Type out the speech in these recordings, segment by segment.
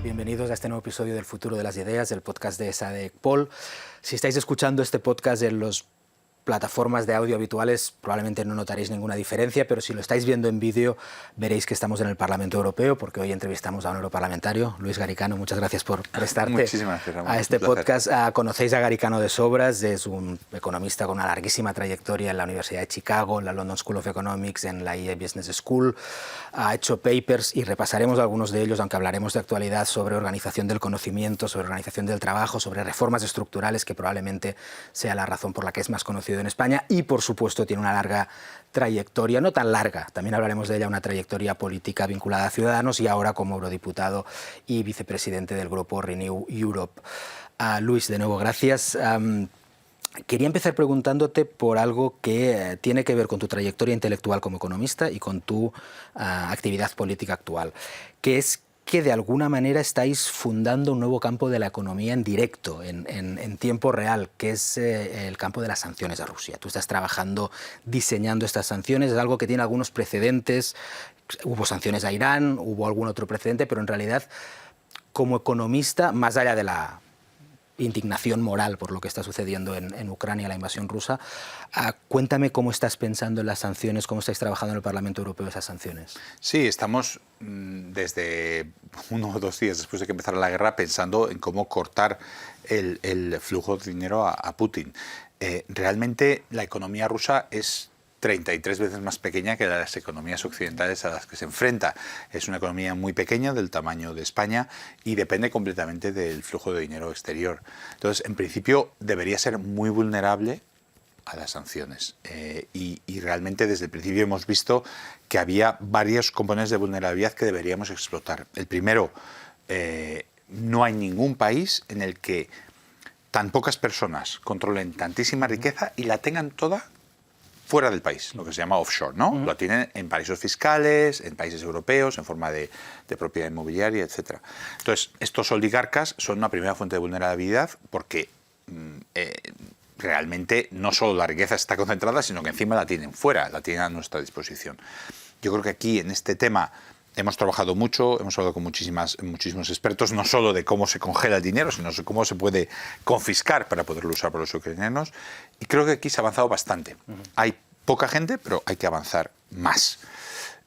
Bienvenidos a este nuevo episodio del Futuro de las Ideas, del podcast de SADC-Pol. Si estáis escuchando este podcast en las plataformas de audio habituales, probablemente no notaréis ninguna diferencia, pero si lo estáis viendo en vídeo, veréis que estamos en el Parlamento Europeo, porque hoy entrevistamos a un europarlamentario, Luis Garicano. Muchas gracias por prestarte a este podcast. Conocéis a Garicano de sobras, es un economista con una larguísima trayectoria en la Universidad de Chicago, en la London School of Economics, en la IE Business School. Ha hecho papers y repasaremos algunos de ellos, aunque hablaremos de actualidad sobre organización del conocimiento, sobre organización del trabajo, sobre reformas estructurales, que probablemente sea la razón por la que es más conocido en España, y por supuesto tiene una larga trayectoria, no tan larga, también hablaremos de ella, una trayectoria política vinculada a Ciudadanos y ahora como eurodiputado y vicepresidente del grupo Renew Europe. Luis, de nuevo, gracias. Quería empezar preguntándote por algo que tiene que ver con tu trayectoria intelectual como economista y con tu actividad política actual, que es que de alguna manera estáis fundando un nuevo campo de la economía en directo, en tiempo real, que es el campo de las sanciones a Rusia. Tú estás trabajando, diseñando estas sanciones, es algo que tiene algunos precedentes. Hubo sanciones a Irán, hubo algún otro precedente, pero en realidad, como economista, más allá de la indignación moral por lo que está sucediendo en Ucrania, la invasión rusa, cuéntame cómo estás pensando en las sanciones, cómo estáis trabajando en el Parlamento Europeo esas sanciones. Sí, estamos desde 1 o 2 días después de que empezara la guerra pensando en cómo cortar el flujo de dinero a Putin. Realmente la economía rusa es 33 veces más pequeña que las economías occidentales a las que se enfrenta. Es una economía muy pequeña, del tamaño de España, y depende completamente del flujo de dinero exterior. Entonces, en principio, debería ser muy vulnerable a las sanciones. Y realmente desde el principio hemos visto que había varios componentes de vulnerabilidad que deberíamos explotar. El primero, no hay ningún país en el que tan pocas personas controlen tantísima riqueza y la tengan toda fuera del país, lo que se llama offshore, ¿no? Lo tienen en paraísos fiscales, en países europeos, en forma de propiedad inmobiliaria, etc. Entonces, estos oligarcas son una primera fuente de vulnerabilidad porque realmente no solo la riqueza está concentrada, sino que encima la tienen fuera, la tienen a nuestra disposición. Yo creo que aquí, en este tema, hemos trabajado mucho, hemos hablado con muchísimos expertos, no solo de cómo se congela el dinero, sino de cómo se puede confiscar para poderlo usar por los ucranianos. Y creo que aquí se ha avanzado bastante. Hay poca gente, pero hay que avanzar más.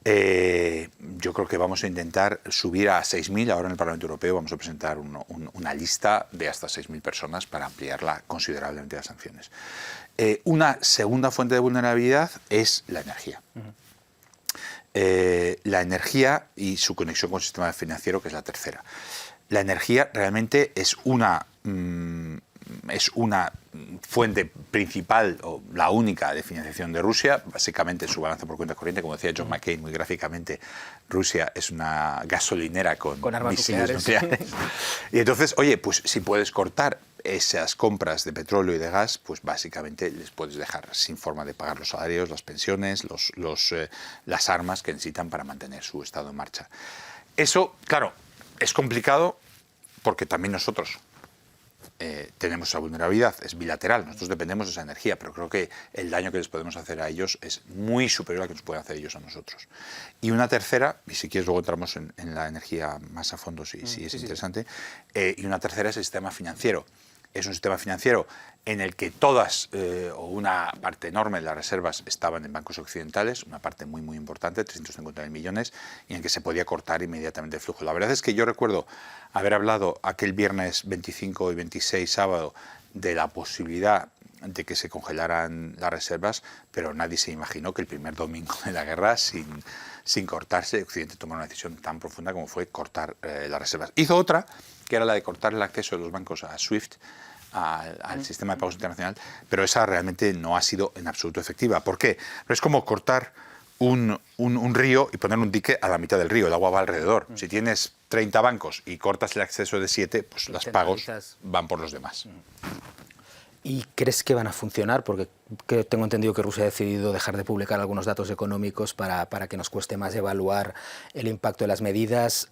Yo creo que vamos a intentar subir a 6.000. Ahora en el Parlamento Europeo vamos a presentar una lista de hasta 6.000 personas para ampliarla considerablemente las sanciones. Una segunda fuente de vulnerabilidad es la energía. La energía y su conexión con el sistema financiero, que es la tercera. La energía realmente es una fuente principal o la única de financiación de Rusia. Básicamente su balance por cuenta corriente, como decía John McCain muy gráficamente, Rusia es una gasolinera con armas misiles nucleares. Y entonces, oye, pues si puedes cortar esas compras de petróleo y de gas, pues básicamente les puedes dejar sin forma de pagar los salarios, las pensiones, las armas que necesitan para mantener su estado en marcha. Eso, claro, es complicado porque también nosotros tenemos esa vulnerabilidad, es bilateral, nosotros dependemos de esa energía, pero creo que el daño que les podemos hacer a ellos es muy superior al que nos pueden hacer ellos a nosotros. Y una tercera, y si quieres luego entramos en la energía más a fondo si es interesante, y una tercera es el sistema financiero. Es un sistema financiero en el que todas o una parte enorme de las reservas estaban en bancos occidentales, una parte muy muy importante, 350.000 millones, y en el que se podía cortar inmediatamente el flujo. La verdad es que yo recuerdo haber hablado aquel viernes 25 y 26 sábado de la posibilidad de que se congelaran las reservas, pero nadie se imaginó que el primer domingo de la guerra, sin cortarse, Occidente tomó una decisión tan profunda como fue cortar las reservas. Hizo otra, que era la de cortar el acceso de los bancos a SWIFT, al sistema de pagos internacional, pero esa realmente no ha sido en absoluto efectiva. ¿Por qué? Pero es como cortar un río y poner un dique a la mitad del río, el agua va alrededor. Si tienes 30 bancos y cortas el acceso de 7, pues los pagos van por los demás. ¿Y crees que van a funcionar? Porque tengo entendido que Rusia ha decidido dejar de publicar algunos datos económicos para que nos cueste más evaluar el impacto de las medidas.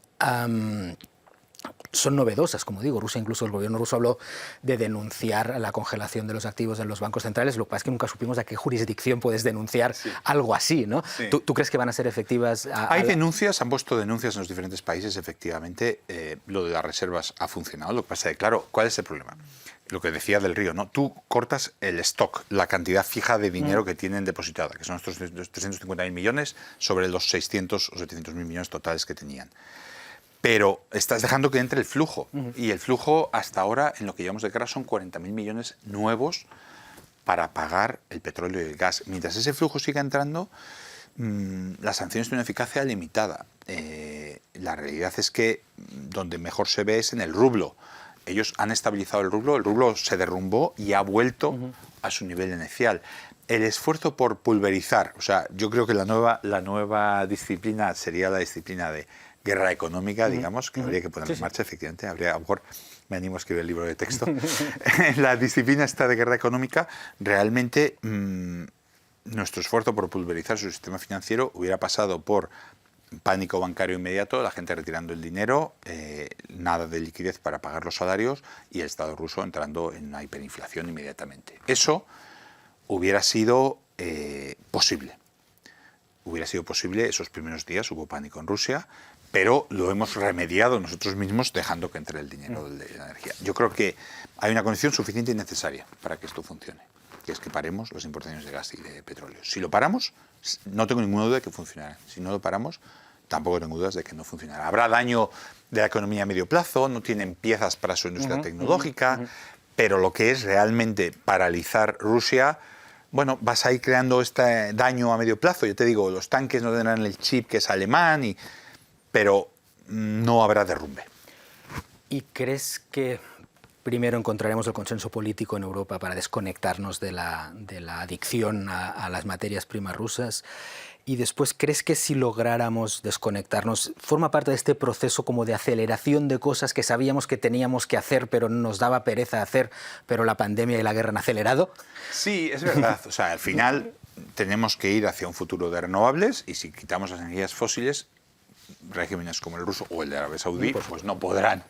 son novedosas, como digo. Rusia, incluso el gobierno ruso habló de denunciar la congelación de los activos en los bancos centrales. Lo que pasa es que nunca supimos a qué jurisdicción puedes denunciar algo así, ¿no? Sí. ¿Tú crees que van a ser efectivas? Hay denuncias, han puesto denuncias en los diferentes países, efectivamente. Lo de las reservas ha funcionado. Lo que pasa es que, claro, ¿cuál es el problema? Lo que decía del Río, ¿no? Tú cortas el stock, la cantidad fija de dinero que tienen depositada, que son estos 350.000 millones sobre los 600 o 700.000 millones totales que tenían. Pero estás dejando que entre el flujo. Y el flujo, hasta ahora, en lo que llevamos de guerra, son 40.000 millones nuevos para pagar el petróleo y el gas. Mientras ese flujo siga entrando, las sanciones tienen una eficacia limitada. La realidad es que donde mejor se ve es en el rublo. Ellos han estabilizado el rublo se derrumbó y ha vuelto a su nivel inicial. El esfuerzo por pulverizar, o sea, yo creo que la nueva disciplina sería la disciplina de guerra económica, digamos, que habría que poner en marcha, efectivamente. A lo mejor me animo a escribir el libro de texto. La disciplina esta de guerra económica, realmente nuestro esfuerzo por pulverizar su sistema financiero hubiera pasado por pánico bancario inmediato, la gente retirando el dinero, nada de liquidez para pagar los salarios y el Estado ruso entrando en una hiperinflación inmediatamente. Eso hubiera sido posible. Hubiera sido posible esos primeros días, hubo pánico en Rusia, pero lo hemos remediado nosotros mismos dejando que entre el dinero de la energía. Yo creo que hay una condición suficiente y necesaria para que esto funcione, que es que paremos las importaciones de gas y de petróleo. Si lo paramos, no tengo ninguna duda de que funcionará. Si no lo paramos, tampoco tengo dudas de que no funcionará. Habrá daño de la economía a medio plazo, no tienen piezas para su industria tecnológica, pero lo que es realmente paralizar Rusia, bueno, vas a ir creando este daño a medio plazo. Yo te digo, los tanques no tendrán el chip que es alemán, pero no habrá derrumbe. ¿Y crees que primero encontraremos el consenso político en Europa para desconectarnos de la adicción a las materias primas rusas? Y después, ¿crees que si lográramos desconectarnos, forma parte de este proceso como de aceleración de cosas que sabíamos que teníamos que hacer, pero nos daba pereza hacer, pero la pandemia y la guerra han acelerado? Sí, es verdad. O sea, al final tenemos que ir hacia un futuro de renovables y si quitamos las energías fósiles, regímenes como el ruso o el de Arabia Saudí, pues no podrán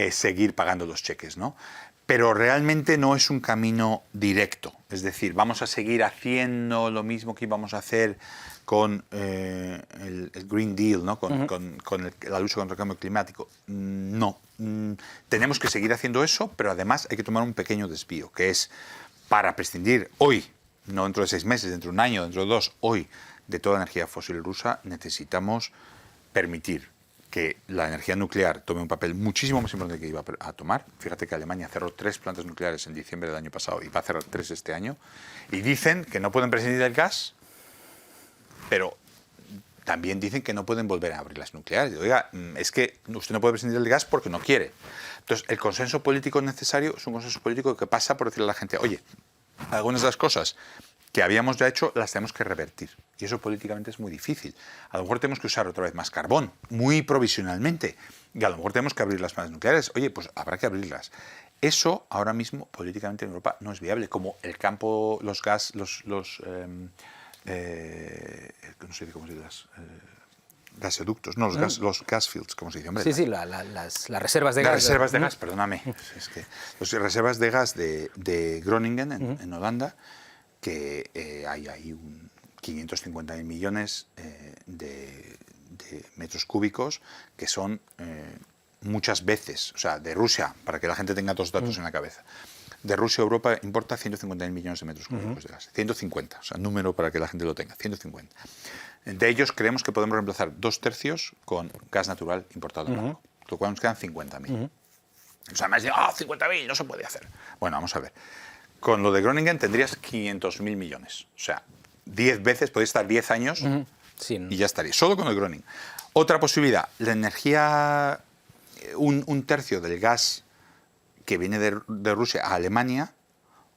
seguir pagando los cheques, ¿no? Pero realmente no es un camino directo. Es decir, vamos a seguir haciendo lo mismo que íbamos a hacer con el Green Deal, ¿no? con la lucha contra el cambio climático. No. Tenemos que seguir haciendo eso, pero además hay que tomar un pequeño desvío, que es para prescindir hoy, no dentro de 6 meses, dentro de un año, dentro de 2, hoy, de toda energía fósil rusa, necesitamos permitir que la energía nuclear tome un papel muchísimo más importante que iba a tomar. Fíjate que Alemania cerró 3 plantas nucleares en diciembre del año pasado y va a cerrar 3 este año. Y dicen que no pueden prescindir del gas, pero también dicen que no pueden volver a abrir las nucleares. Oiga, es que usted no puede prescindir del gas porque no quiere. Entonces, el consenso político necesario es un consenso político que pasa por decirle a la gente, oye, algunas de las cosas que habíamos ya hecho las tenemos que revertir. Y eso políticamente es muy difícil. A lo mejor tenemos que usar otra vez más carbón, muy provisionalmente. Y a lo mejor tenemos que abrir las plantas nucleares. Oye, pues habrá que abrirlas. Eso ahora mismo políticamente en Europa no es viable. Como el campo, los gas, no sé cómo se dice, gasoductos, no, los gas fields, como se dice. Hombre, sí, las reservas de gas. Las reservas de gas, perdóname. Es que las reservas de gas de Groningen, en Holanda, que hay ahí 550.000 millones de metros cúbicos, que son muchas veces, o sea, de Rusia, para que la gente tenga 2 datos en la cabeza, de Rusia a Europa importa 150.000 millones de metros cúbicos de gas. 150, o sea, número para que la gente lo tenga, 150. De ellos creemos que podemos reemplazar 2/3 con gas natural importado en barco, lo cual nos quedan 50.000. O sea, me has dicho, 50.000, no se puede hacer. Bueno, vamos a ver. Con lo de Groningen tendrías 500.000 millones. O sea, 10 veces, podéis estar 10 años y ya estaría. Solo con el Groningen. Otra posibilidad, la energía, un tercio del gas que viene de Rusia a Alemania,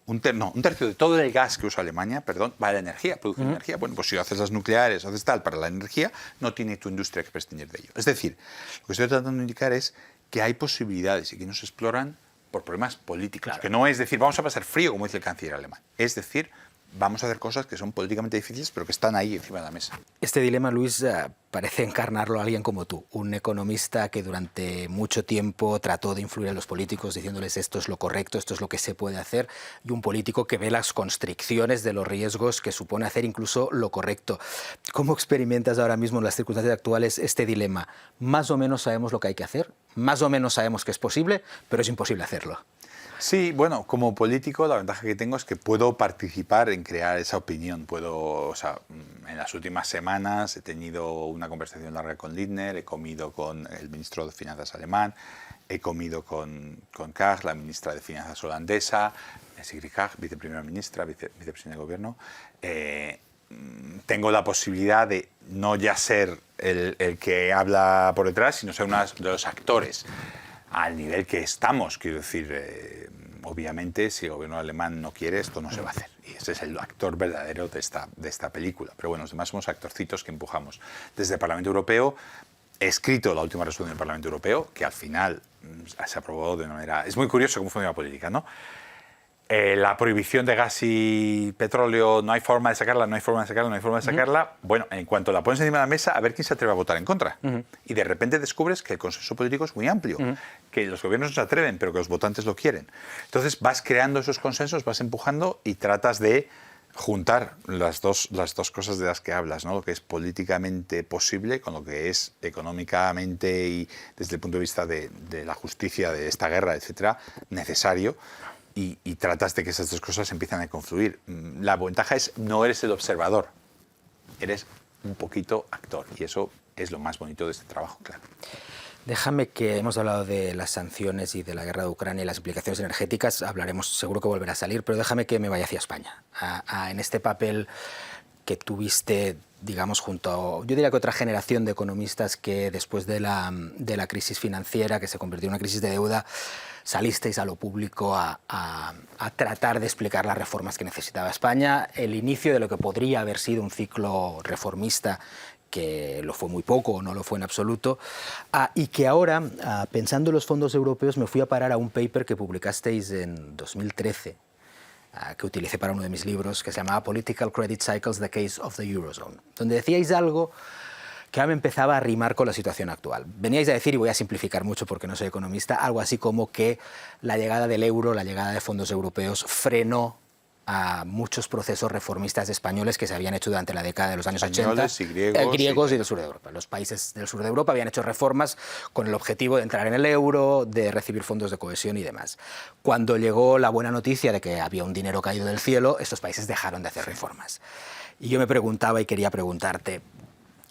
un tercio de todo el gas que usa Alemania, va a la energía, produce energía. Bueno, pues si haces las nucleares, haces tal para la energía, no tiene tu industria que prescindir de ello. Es decir, lo que estoy tratando de indicar es que hay posibilidades y que no se exploran por problemas políticos, claro. Que no es decir, vamos a pasar frío, como dice el canciller alemán. Es decir, vamos a hacer cosas que son políticamente difíciles, pero que están ahí encima de la mesa. Este dilema, Luis, parece encarnarlo alguien como tú, un economista que durante mucho tiempo trató de influir a los políticos diciéndoles esto es lo correcto, esto es lo que se puede hacer, y un político que ve las constricciones de los riesgos que supone hacer incluso lo correcto. ¿Cómo experimentas ahora mismo en las circunstancias actuales este dilema? Más o menos sabemos lo que hay que hacer, más o menos sabemos que es posible, pero es imposible hacerlo. Sí, bueno, como político la ventaja que tengo es que puedo participar en crear esa opinión. En las últimas semanas he tenido una conversación larga con Lindner, he comido con el ministro de Finanzas alemán, he comido con Kaag, la ministra de Finanzas holandesa, Sigrid Kaag, vicepresidenta de gobierno. Tengo la posibilidad de no ya ser el que habla por detrás, sino ser uno de los actores. Al nivel que estamos, quiero decir, obviamente si el gobierno alemán no quiere, esto no se va a hacer. Y ese es el actor verdadero de esta película. Pero bueno, los demás somos actorcitos que empujamos. Desde el Parlamento Europeo he escrito la última resolución del Parlamento Europeo, que al final se aprobó de una manera... Es muy curioso cómo funciona la política, ¿no? La prohibición de gas y petróleo, no hay forma de sacarla, no hay forma de sacarla, no hay forma de sacarla. Bueno, en cuanto la pones encima de la mesa, a ver quién se atreve a votar en contra. Y de repente descubres que el consenso político es muy amplio, que los gobiernos no se atreven, pero que los votantes lo quieren. Entonces vas creando esos consensos, vas empujando y tratas de juntar las dos cosas de las que hablas, ¿no? Lo que es políticamente posible con lo que es económicamente y desde el punto de vista de la justicia de esta guerra, etcétera, necesario. Y tratas de que esas dos cosas empiezan a confluir. La ventaja es no eres el observador, eres un poquito actor. Y eso es lo más bonito de este trabajo, claro. Déjame que hemos hablado de las sanciones y de la guerra de Ucrania y las implicaciones energéticas. Hablaremos, seguro que volverá a salir, pero déjame que me vaya hacia España. En este papel que tuviste, digamos, junto a, yo diría que otra generación de economistas que después de la crisis financiera, que se convirtió en una crisis de deuda, salisteis a lo público a tratar de explicar las reformas que necesitaba España, el inicio de lo que podría haber sido un ciclo reformista que lo fue muy poco o no lo fue en absoluto, y que ahora, pensando en los fondos europeos, me fui a parar a un paper que publicasteis en 2013, que utilicé para uno de mis libros, que se llamaba Political Credit Cycles, The Case of the Eurozone, donde decíais algo que ahora me empezaba a rimar con la situación actual. Veníais a decir, y voy a simplificar mucho porque no soy economista, algo así como que la llegada del euro, la llegada de fondos europeos, frenó a muchos procesos reformistas españoles que se habían hecho durante la década de los años 80. Y griegos Y del sur de Europa. Los países del sur de Europa habían hecho reformas con el objetivo de entrar en el euro, de recibir fondos de cohesión y demás. Cuando llegó la buena noticia de que había un dinero caído del cielo, estos países dejaron de hacer reformas. Y yo me preguntaba y quería preguntarte,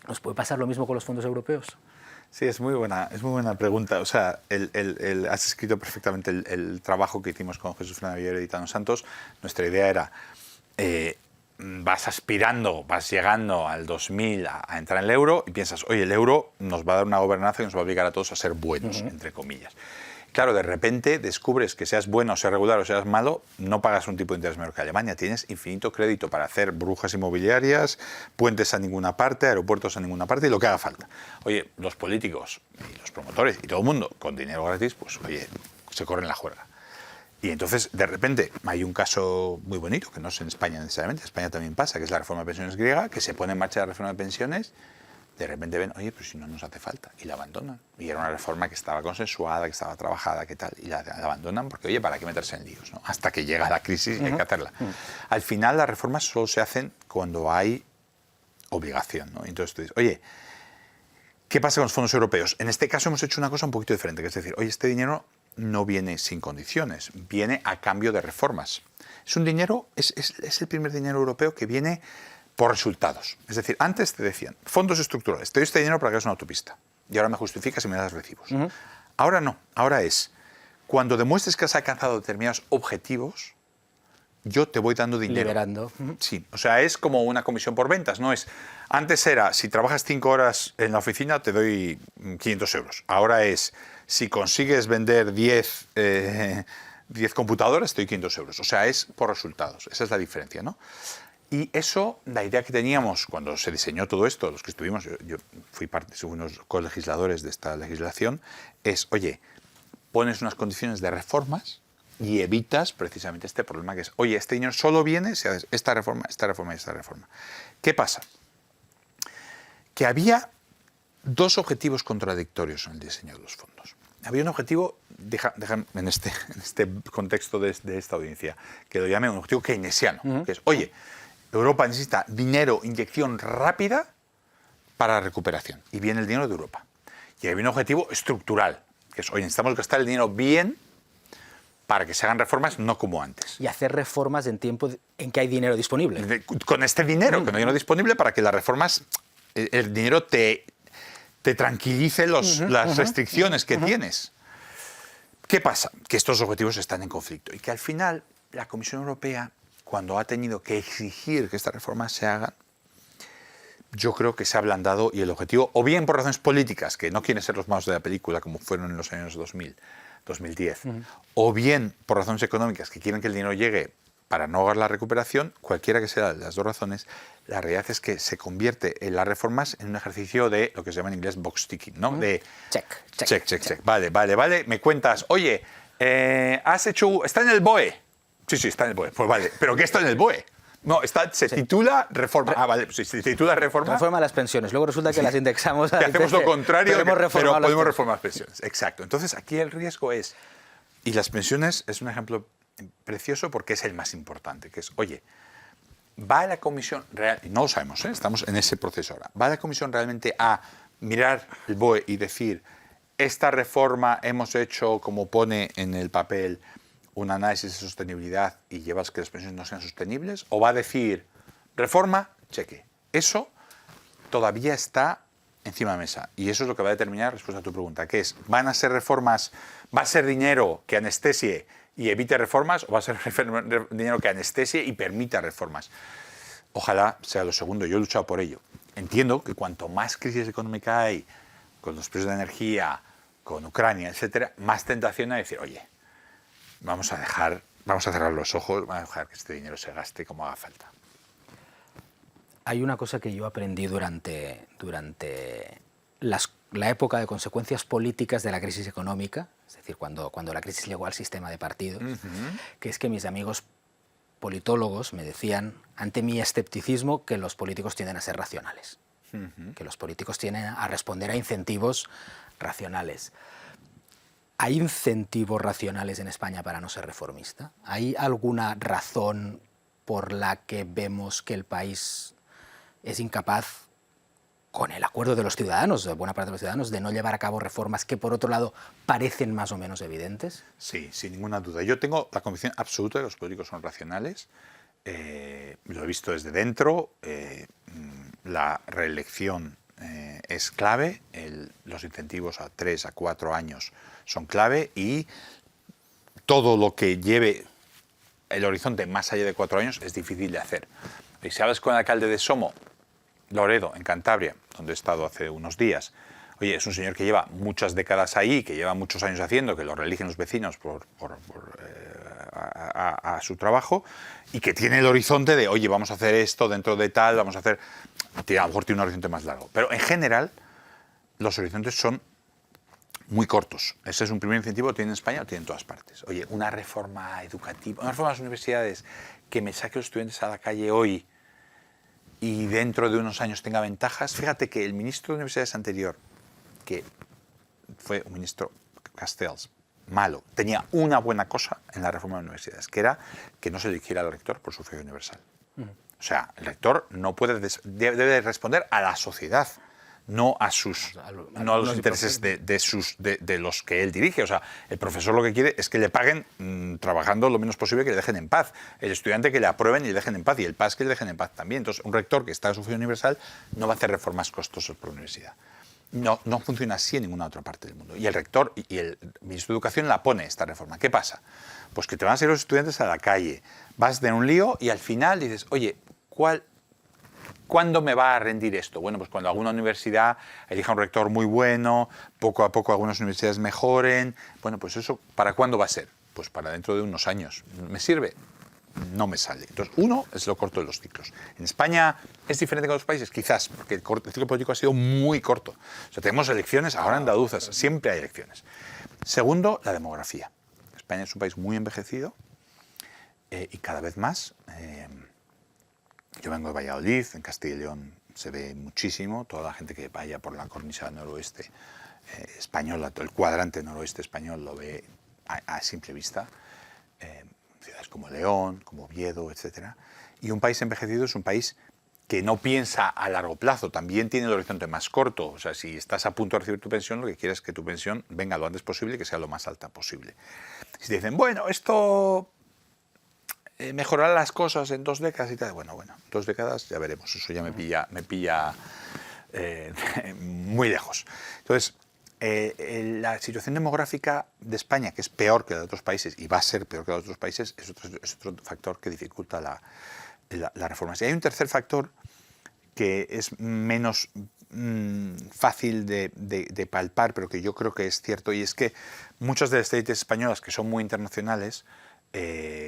¿nos puede pasar lo mismo con los fondos europeos? Sí, es muy buena pregunta. O sea, has escrito perfectamente el trabajo que hicimos con Jesús Fernández y Tano Santos. Nuestra idea era, vas aspirando, vas llegando al 2000 a entrar en el euro y piensas, oye, el euro nos va a dar una gobernanza que nos va a obligar a todos a ser buenos, entre comillas. Claro, de repente descubres que seas bueno, seas regular o seas malo, no pagas un tipo de interés menor que Alemania. Tienes infinito crédito para hacer burbujas inmobiliarias, puentes a ninguna parte, aeropuertos a ninguna parte y lo que haga falta. Oye, los políticos y los promotores y todo el mundo con dinero gratis, pues oye, se corren la juerga. Y entonces, de repente, hay un caso muy bonito, que no es en España necesariamente, en España también pasa, que es la reforma de pensiones griega, que se pone en marcha la reforma de pensiones. De repente ven, oye, pero si no nos hace falta, y la abandonan. Y era una reforma que estaba consensuada, que estaba trabajada, que tal, y la abandonan porque, oye, ¿para qué meterse en líos? ¿No? Hasta que llega la crisis y hay que hacerla. Al final, las reformas solo se hacen cuando hay obligación, ¿no? Entonces tú dices, oye, ¿qué pasa con los fondos europeos? En este caso hemos hecho una cosa un poquito diferente, que es decir, oye, este dinero no viene sin condiciones, viene a cambio de reformas. Es un dinero, es el primer dinero europeo que viene por resultados. Es decir, antes te decían, fondos estructurales, te doy este dinero para que hagas una autopista. Y ahora me justificas y me das recibos. Ahora no, ahora es, cuando demuestres que has alcanzado determinados objetivos, yo te voy dando dinero. Liberando. Sí, o sea, es como una comisión por ventas, no es... Antes era, si trabajas 5 horas en la oficina, te doy 500 euros. Ahora es, si consigues vender 10 computadoras, te doy 500 euros. O sea, es por resultados. Esa es la diferencia, ¿no? Y eso, la idea que teníamos cuando se diseñó todo esto, los que estuvimos, yo fui parte de unos colegisladores de esta legislación, es, oye, pones unas condiciones de reformas y evitas precisamente este problema que es, oye, este dinero solo viene si haces esta reforma y esta reforma. ¿Qué pasa? Que había dos objetivos contradictorios en el diseño de los fondos. Había un objetivo, en este contexto de esta audiencia, que lo llame un objetivo keynesiano, que es, oye, Europa necesita dinero, inyección rápida para la recuperación, y viene el dinero de Europa. Y había un objetivo estructural, que es, oye, necesitamos gastar el dinero bien para que se hagan reformas, no como antes. Y hacer reformas en tiempo en que hay dinero disponible. Con este dinero, que no hay dinero disponible, para que las reformas, el dinero te tranquilice las restricciones que tienes. ¿Qué pasa? Que estos objetivos están en conflicto y que al final la Comisión Europea, cuando ha tenido que exigir que estas reformas se hagan, yo creo que se ha ablandado y el objetivo, o bien por razones políticas, que no quieren ser los malos de la película como fueron en los años 2000, 2010, o bien por razones económicas, que quieren que el dinero llegue para no ahogar la recuperación, cualquiera que sea las dos razones, la realidad es que se convierte en las reformas en un ejercicio de lo que se llama en inglés box ticking, ¿no? De check. Vale. Me cuentas, oye, has hecho, está en el BOE. Sí, está en el BOE. Pues vale, ¿pero qué está en el BOE? No, se titula reforma. Vale, pues si se titula reforma. Reforma de las pensiones. Luego resulta que las indexamos. Que hacemos lo contrario, pero podemos reformar las pensiones. pensiones. Exacto. Entonces aquí el riesgo es, y las pensiones es un ejemplo precioso porque es el más importante, que es, oye, ¿va la Comisión real? Y no lo sabemos, estamos en ese proceso ahora. ¿Va la Comisión realmente a mirar el BOE y decir, esta reforma hemos hecho, como pone en el papel, un análisis de sostenibilidad y llevas que las pensiones no sean sostenibles? ¿O va a decir, reforma, cheque? Eso todavía está encima de la mesa. Y eso es lo que va a determinar, respuesta a tu pregunta, que es, ¿van a ser reformas, va a ser dinero que anestesie y evite reformas, o va a ser dinero que anestesie y permita reformas? Ojalá sea lo segundo, yo he luchado por ello. Entiendo que cuanto más crisis económica hay, con los precios de la energía, con Ucrania, etcétera, más tentación hay de decir, oye, vamos a cerrar los ojos, vamos a dejar que este dinero se gaste como haga falta. Hay una cosa que yo aprendí durante la época de consecuencias políticas de la crisis económica, es decir, cuando la crisis llegó al sistema de partidos, que es que mis amigos politólogos me decían, ante mi escepticismo, que los políticos tienden a ser racionales, que los políticos tienden a responder a incentivos racionales. ¿Hay incentivos racionales en España para no ser reformista? ¿Hay alguna razón por la que vemos que el país es incapaz, con el acuerdo de los ciudadanos, de buena parte de los ciudadanos, de no llevar a cabo reformas que, por otro lado, parecen más o menos evidentes? Sí, sin ninguna duda. Yo tengo la convicción absoluta de que los políticos son racionales. Lo he visto desde dentro. La reelección es clave. Los incentivos a 3 a 4 años son clave. Y todo lo que lleve el horizonte más allá de 4 años es difícil de hacer. Y si hablas con el alcalde de Somo, Loredo, en Cantabria, donde he estado hace unos días, oye, es un señor que lleva muchas décadas ahí, que lleva muchos años haciendo, que lo reeligen los vecinos a su trabajo, y que tiene el horizonte de, oye, vamos a hacer esto dentro de tal, vamos a hacer... A lo mejor tiene un horizonte más largo. Pero en general, los horizontes son muy cortos. Ese es un primer incentivo, lo tiene en España, lo tiene en todas partes. Oye, una reforma educativa, una reforma de las universidades que me saque a los estudiantes a la calle hoy y dentro de unos años tenga ventajas. Fíjate que el ministro de Universidades anterior, que fue un ministro Castells, malo, tenía una buena cosa en la reforma de universidades, que era que no se eligiera al rector por sufragio universal. O sea, el rector no puede debe responder a la sociedad, no a los intereses de los que él dirige. O sea, el profesor lo que quiere es que le paguen trabajando lo menos posible, que le dejen en paz. El estudiante que le aprueben y le dejen en paz. Y el PAS que le dejen en paz también. Entonces, un rector que está a sufragio universal no va a hacer reformas costosas por la universidad. No funciona así en ninguna otra parte del mundo. Y el rector y el ministro de Educación la pone esta reforma. ¿Qué pasa? Pues que te van a salir los estudiantes a la calle, vas a tener un lío y al final dices, oye, ¿cuándo me va a rendir esto? Bueno, pues cuando alguna universidad elija un rector muy bueno, poco a poco algunas universidades mejoren. Bueno, pues eso, ¿para cuándo va a ser? Pues para dentro de unos años. ¿Me sirve? No me sale. Entonces, uno es lo corto de los ciclos. En España es diferente que en otros países, quizás, porque el ciclo político ha sido muy corto. O sea, tenemos elecciones ahora andaluzas, siempre hay elecciones. Segundo, la demografía. España es un país muy envejecido y cada vez más. Yo vengo de Valladolid, en Castilla y León se ve muchísimo, toda la gente que vaya por la cornisa noroeste española, todo el cuadrante noroeste español lo ve a simple vista. Ciudades como León, como Oviedo, etc. Y un país envejecido es un país que no piensa a largo plazo, también tiene el horizonte más corto. O sea, si estás a punto de recibir tu pensión, lo que quieres es que tu pensión venga lo antes posible y que sea lo más alta posible. Si te dicen, bueno, esto mejorará las cosas en 2 décadas y tal, bueno, 2 décadas ya veremos, eso ya me pilla muy lejos. Entonces, la situación demográfica de España, que es peor que la de otros países y va a ser peor que la de otros países, es otro factor que dificulta la reforma. Y hay un tercer factor que es menos fácil de palpar, pero que yo creo que es cierto, y es que muchas de las élites españolas, que son muy internacionales,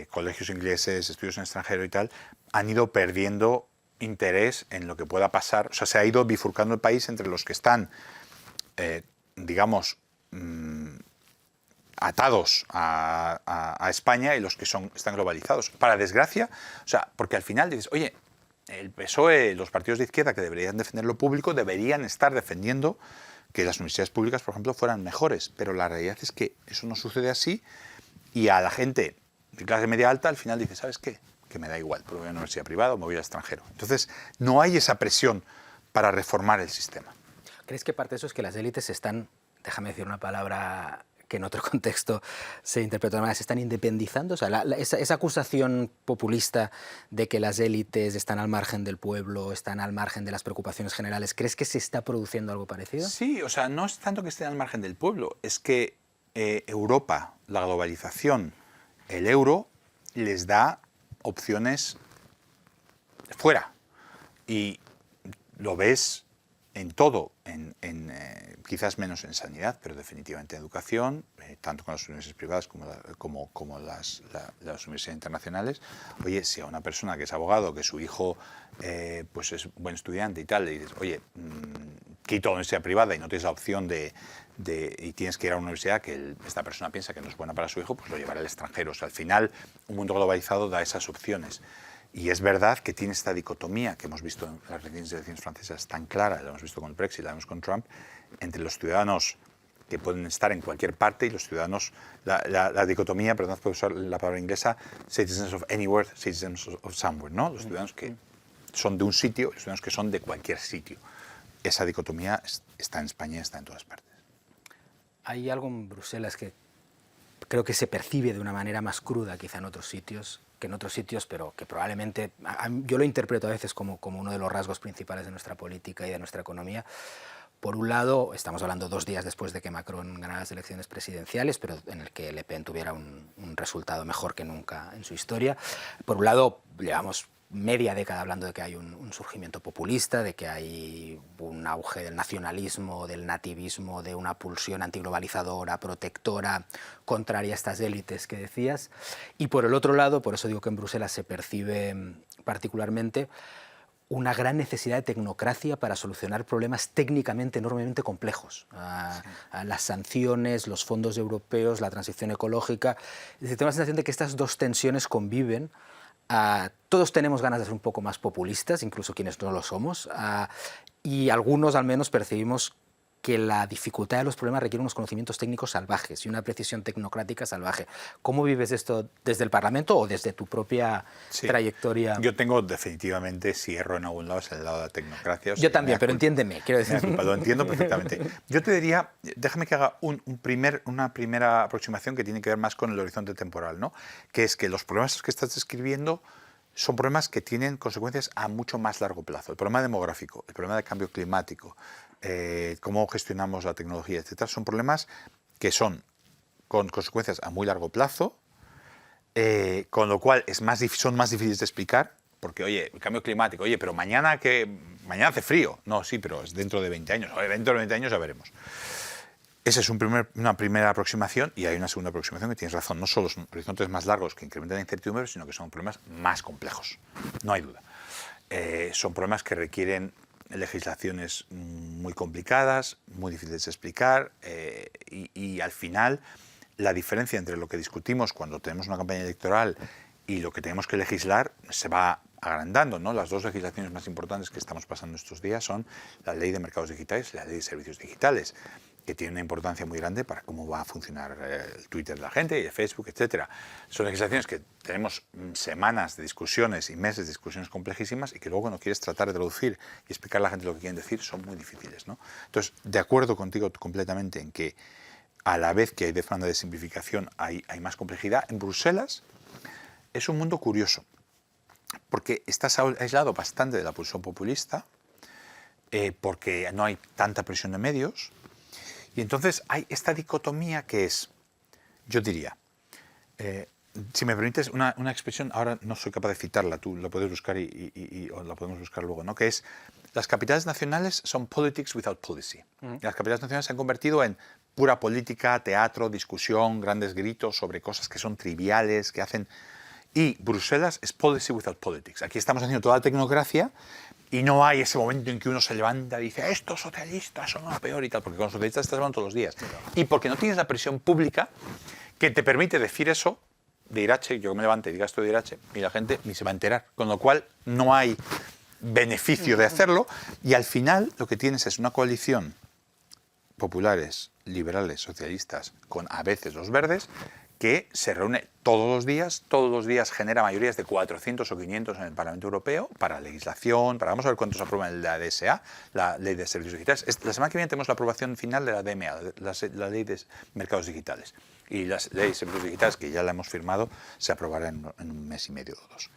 colegios ingleses, estudios en extranjero y tal, han ido perdiendo interés en lo que pueda pasar. O sea, se ha ido bifurcando el país entre los que están, digamos, atados a España y los que están globalizados. Para desgracia, o sea, porque al final dices, oye, el PSOE, los partidos de izquierda que deberían defender lo público, deberían estar defendiendo que las universidades públicas, por ejemplo, fueran mejores. Pero la realidad es que eso no sucede así y a la gente de clase media alta al final dice, ¿sabes qué? Que me da igual, porque voy a una universidad privada o me voy al extranjero. Entonces, no hay esa presión para reformar el sistema. ¿Crees que parte de eso es que las élites están, déjame decir una palabra que en otro contexto se interpreta de manera, se están independizando? O sea, esa acusación populista de que las élites están al margen del pueblo, están al margen de las preocupaciones generales, ¿crees que se está produciendo algo parecido? Sí, o sea, no es tanto que estén al margen del pueblo, es que Europa, la globalización, el euro, les da opciones fuera. Y lo ves en todo, quizás menos en sanidad, pero definitivamente en educación, tanto con las universidades privadas como las universidades internacionales. Oye, si a una persona que es abogado, que su hijo pues es buen estudiante y tal, le dices, oye, quito la universidad privada y no tienes la opción y tienes que ir a una universidad que esta persona piensa que no es buena para su hijo, pues lo llevará al extranjero. O sea, al final, un mundo globalizado da esas opciones. Y es verdad que tiene esta dicotomía que hemos visto en las recientes elecciones francesas tan clara, la hemos visto con el Brexit, la vemos con Trump, entre los ciudadanos que pueden estar en cualquier parte y los ciudadanos, la dicotomía, perdón, puedo usar la palabra inglesa, citizens of anywhere, citizens of somewhere, ¿no? Los ciudadanos que son de un sitio y los ciudadanos que son de cualquier sitio. Esa dicotomía está en España y está en todas partes. Hay algo en Bruselas que creo que se percibe de una manera más cruda quizá en otros sitios, pero que probablemente, yo lo interpreto a veces como uno de los rasgos principales de nuestra política y de nuestra economía. Por un lado, estamos hablando 2 días después de que Macron ganara las elecciones presidenciales, pero en el que Le Pen tuviera un resultado mejor que nunca en su historia. Por un lado, llevamos media década hablando de que hay un surgimiento populista, de que hay un auge del nacionalismo, del nativismo, de una pulsión antiglobalizadora, protectora, contraria a estas élites que decías. Y por el otro lado, por eso digo que en Bruselas se percibe particularmente una gran necesidad de tecnocracia para solucionar problemas técnicamente enormemente complejos. Las sanciones, los fondos europeos, la transición ecológica. Tengo la sensación de que estas 2 tensiones conviven. Todos tenemos ganas de ser un poco más populistas, incluso quienes no lo somos, y algunos al menos percibimos que la dificultad de los problemas requiere unos conocimientos técnicos salvajes y una precisión tecnocrática salvaje. ¿Cómo vives esto desde el Parlamento o desde tu propia trayectoria? Yo tengo definitivamente, si erro en algún lado, es el lado de la tecnocracia. O sea, yo también, pero entiéndeme, quiero decir. Lo entiendo perfectamente. Yo te diría, déjame que haga una primera aproximación que tiene que ver más con el horizonte temporal, ¿no? Que es que los problemas que estás describiendo son problemas que tienen consecuencias a mucho más largo plazo. El problema demográfico, el problema de cambio climático, cómo gestionamos la tecnología, etcétera, son problemas que son con consecuencias a muy largo plazo, con lo cual son más difíciles de explicar, porque, oye, el cambio climático, oye, pero mañana hace frío. No, sí, pero es dentro de 20 años. Oye, dentro de 20 años ya veremos. Esa es una primera aproximación, y hay una segunda aproximación que tienes razón. No solo son horizontes más largos que incrementan la incertidumbre, sino que son problemas más complejos. No hay duda. Son problemas que requieren legislaciones muy complicadas, muy difíciles de explicar, y al final la diferencia entre lo que discutimos cuando tenemos una campaña electoral y lo que tenemos que legislar se va agrandando, ¿no? Las dos legislaciones más importantes que estamos pasando estos días son la Ley de Mercados Digitales y la Ley de Servicios Digitales, que tiene una importancia muy grande para cómo va a funcionar el Twitter de la gente y el Facebook, etcétera. Son legislaciones que tenemos semanas de discusiones y meses de discusiones complejísimas y que luego cuando quieres tratar de traducir y explicar a la gente lo que quieren decir son muy difíciles, ¿no? Entonces, de acuerdo contigo completamente en que a la vez que hay demanda de simplificación hay más complejidad. En Bruselas es un mundo curioso, porque estás aislado bastante de la pulsión populista, porque no hay tanta presión de medios, y entonces hay esta dicotomía que es, yo diría, si me permites una expresión, ahora no soy capaz de citarla, tú la puedes buscar o la podemos buscar luego, ¿no? Que es, las capitales nacionales son politics without policy. Las capitales nacionales se han convertido en pura política, teatro, discusión, grandes gritos sobre cosas que son triviales, que hacen... Y Bruselas es policy without politics. Aquí estamos haciendo toda la tecnocracia y no hay ese momento en que uno se levanta y dice estos socialistas son lo peor y tal, porque con los socialistas estás hablando todos los días. Y porque no tienes la presión pública que te permite decir eso de Irache, yo me levante y diga esto de Irache, y la gente ni se va a enterar. Con lo cual no hay beneficio de hacerlo y al final lo que tienes es una coalición populares, liberales, socialistas, con a veces los verdes, que se reúne todos los días genera mayorías de 400 o 500 en el Parlamento Europeo para legislación, vamos a ver cuántos aprueban la DSA, la Ley de Servicios Digitales. La semana que viene tenemos la aprobación final de la DMA, la Ley de Mercados Digitales. Y la Ley de Servicios Digitales, que ya la hemos firmado, se aprobará en un mes y medio o dos.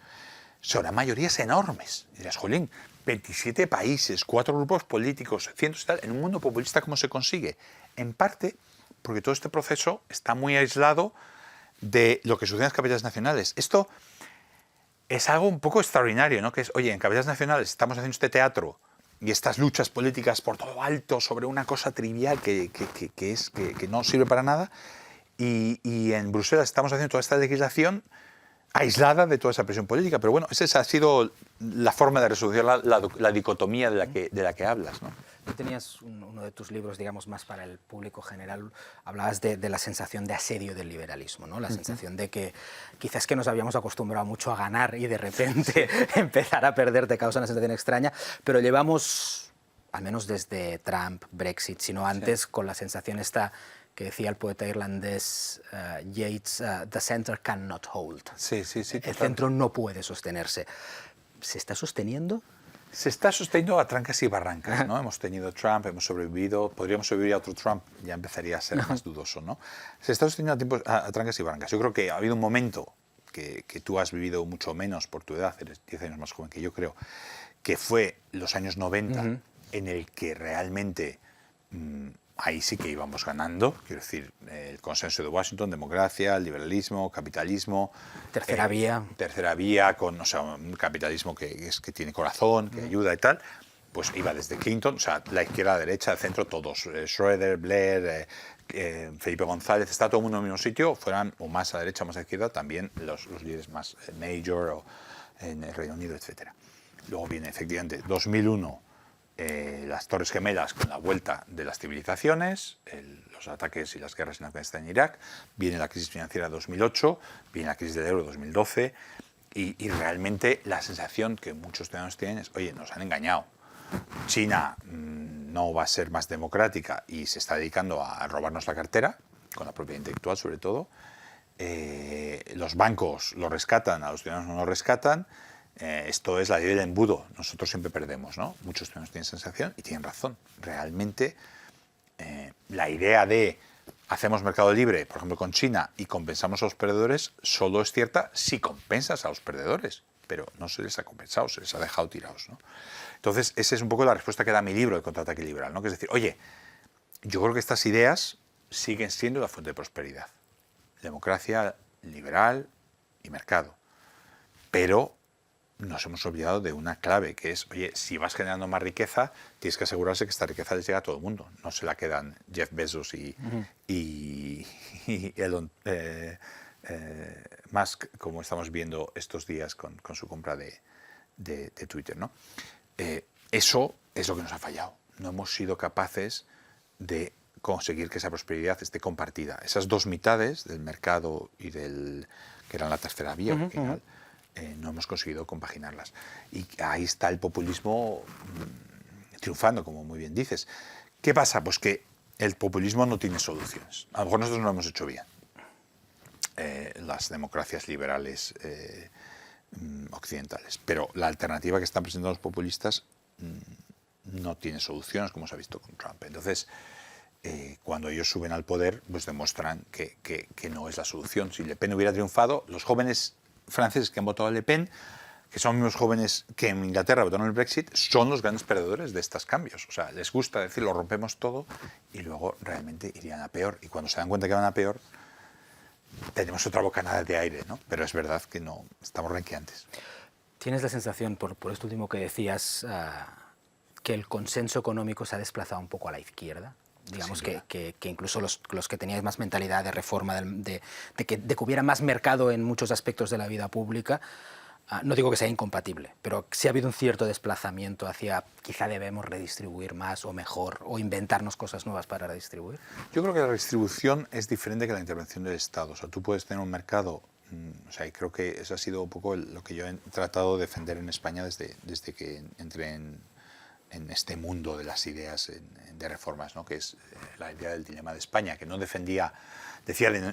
Son mayorías enormes. Y dirás, jolín, 27 países, 4 grupos políticos, cientos y tal, en un mundo populista, ¿cómo se consigue? En parte porque todo este proceso está muy aislado de lo que sucede en las capitales nacionales. Esto es algo un poco extraordinario, ¿no? Que es, oye, en capitales nacionales estamos haciendo este teatro y estas luchas políticas por todo alto sobre una cosa trivial que no sirve para nada, y en Bruselas estamos haciendo toda esta legislación aislada de toda esa presión política. Pero bueno, esa ha sido la forma de resolver la dicotomía de la que hablas, ¿no? Tú tenías uno de tus libros, digamos, más para el público general, hablabas de la sensación de asedio del liberalismo, ¿no? La sensación de que quizás que nos habíamos acostumbrado mucho a ganar y de repente empezar a perder te causa una sensación extraña, pero llevamos, al menos desde Trump, Brexit, sino antes, con la sensación esta que decía el poeta irlandés Yeats, the center cannot hold. Sí, el centro no puede sostenerse. ¿Se está sosteniendo? Se está sosteniendo a trancas y barrancas, ¿no? Hemos tenido Trump, hemos sobrevivido, podríamos sobrevivir a otro Trump, ya empezaría a ser más dudoso, ¿no? Se está sosteniendo a trancas y barrancas. Yo creo que ha habido un momento que tú has vivido mucho menos por tu edad, eres 10 años más joven que yo creo, que fue los años 90, en el que realmente ahí sí que íbamos ganando, quiero decir, el consenso de Washington, democracia, liberalismo, capitalismo. Tercera vía. Tercera vía, con, o sea, un capitalismo que tiene corazón, que ayuda y tal. Pues iba desde Clinton, o sea, la izquierda, la derecha, el centro, todos. Schroeder, Blair, Felipe González, está todo el mundo en el mismo sitio, fueran o más a la derecha o más a la izquierda, también los líderes más Major o en el Reino Unido, etc. Luego viene, efectivamente, 2001, las Torres Gemelas con la vuelta de las civilizaciones, los ataques y las guerras en Afganistán y Irak, viene la crisis financiera de 2008, viene la crisis del euro de 2012 y realmente la sensación que muchos ciudadanos tienen es, oye, nos han engañado. China no va a ser más democrática y se está dedicando a robarnos la cartera, con la propiedad intelectual sobre todo. Los bancos lo rescatan, a los ciudadanos no lo rescatan. Esto es la ley del embudo, nosotros siempre perdemos, ¿no? Muchos ciudadanos tienen sensación y tienen razón. Realmente la idea de hacemos mercado libre, por ejemplo con China, y compensamos a los perdedores, solo es cierta si compensas a los perdedores, pero no se les ha compensado, se les ha dejado tirados, ¿no? Entonces, esa es un poco la respuesta que da mi libro, El contraataque liberal, ¿no? Que es decir, oye, yo creo que estas ideas siguen siendo la fuente de prosperidad. Democracia liberal y mercado. Pero nos hemos olvidado de una clave, que es, oye, si vas generando más riqueza, tienes que asegurarse que esta riqueza les llega a todo el mundo. No se la quedan Jeff Bezos y Elon Musk, como estamos viendo estos días con su compra de Twitter, ¿no? Eso es lo que nos ha fallado. No hemos sido capaces de conseguir que esa prosperidad esté compartida. Esas dos mitades del mercado y que eran la tercera vía original, no hemos conseguido compaginarlas. Y ahí está el populismo triunfando, como muy bien dices. ¿Qué pasa? Pues que el populismo no tiene soluciones. A lo mejor nosotros no lo hemos hecho bien. Las democracias liberales occidentales. Pero la alternativa que están presentando los populistas no tiene soluciones, como se ha visto con Trump. Entonces, cuando ellos suben al poder, pues demuestran que no es la solución. Si Le Pen hubiera triunfado, los jóvenes franceses que han votado a Le Pen, que son los mismos jóvenes que en Inglaterra votaron el Brexit, son los grandes perdedores de estos cambios. O sea, les gusta decir, lo rompemos todo, y luego realmente irían a peor. Y cuando se dan cuenta que van a peor, tenemos otra bocanada de aire, ¿no? Pero es verdad que no, estamos renqueantes. ¿Tienes la sensación, por esto último que decías, que el consenso económico se ha desplazado un poco a la izquierda? Digamos que incluso los que teníais más mentalidad de reforma, de que hubiera más mercado en muchos aspectos de la vida pública, no digo que sea incompatible, pero sí ha habido un cierto desplazamiento hacia quizá debemos redistribuir más o mejor o inventarnos cosas nuevas para redistribuir. Yo creo que la redistribución es diferente que la intervención del Estado. O sea, tú puedes tener un mercado, o sea, y creo que eso ha sido un poco lo que yo he tratado de defender en España desde que entré en este mundo de las ideas de reformas, ¿no? Que es la idea del dilema de España, que no decía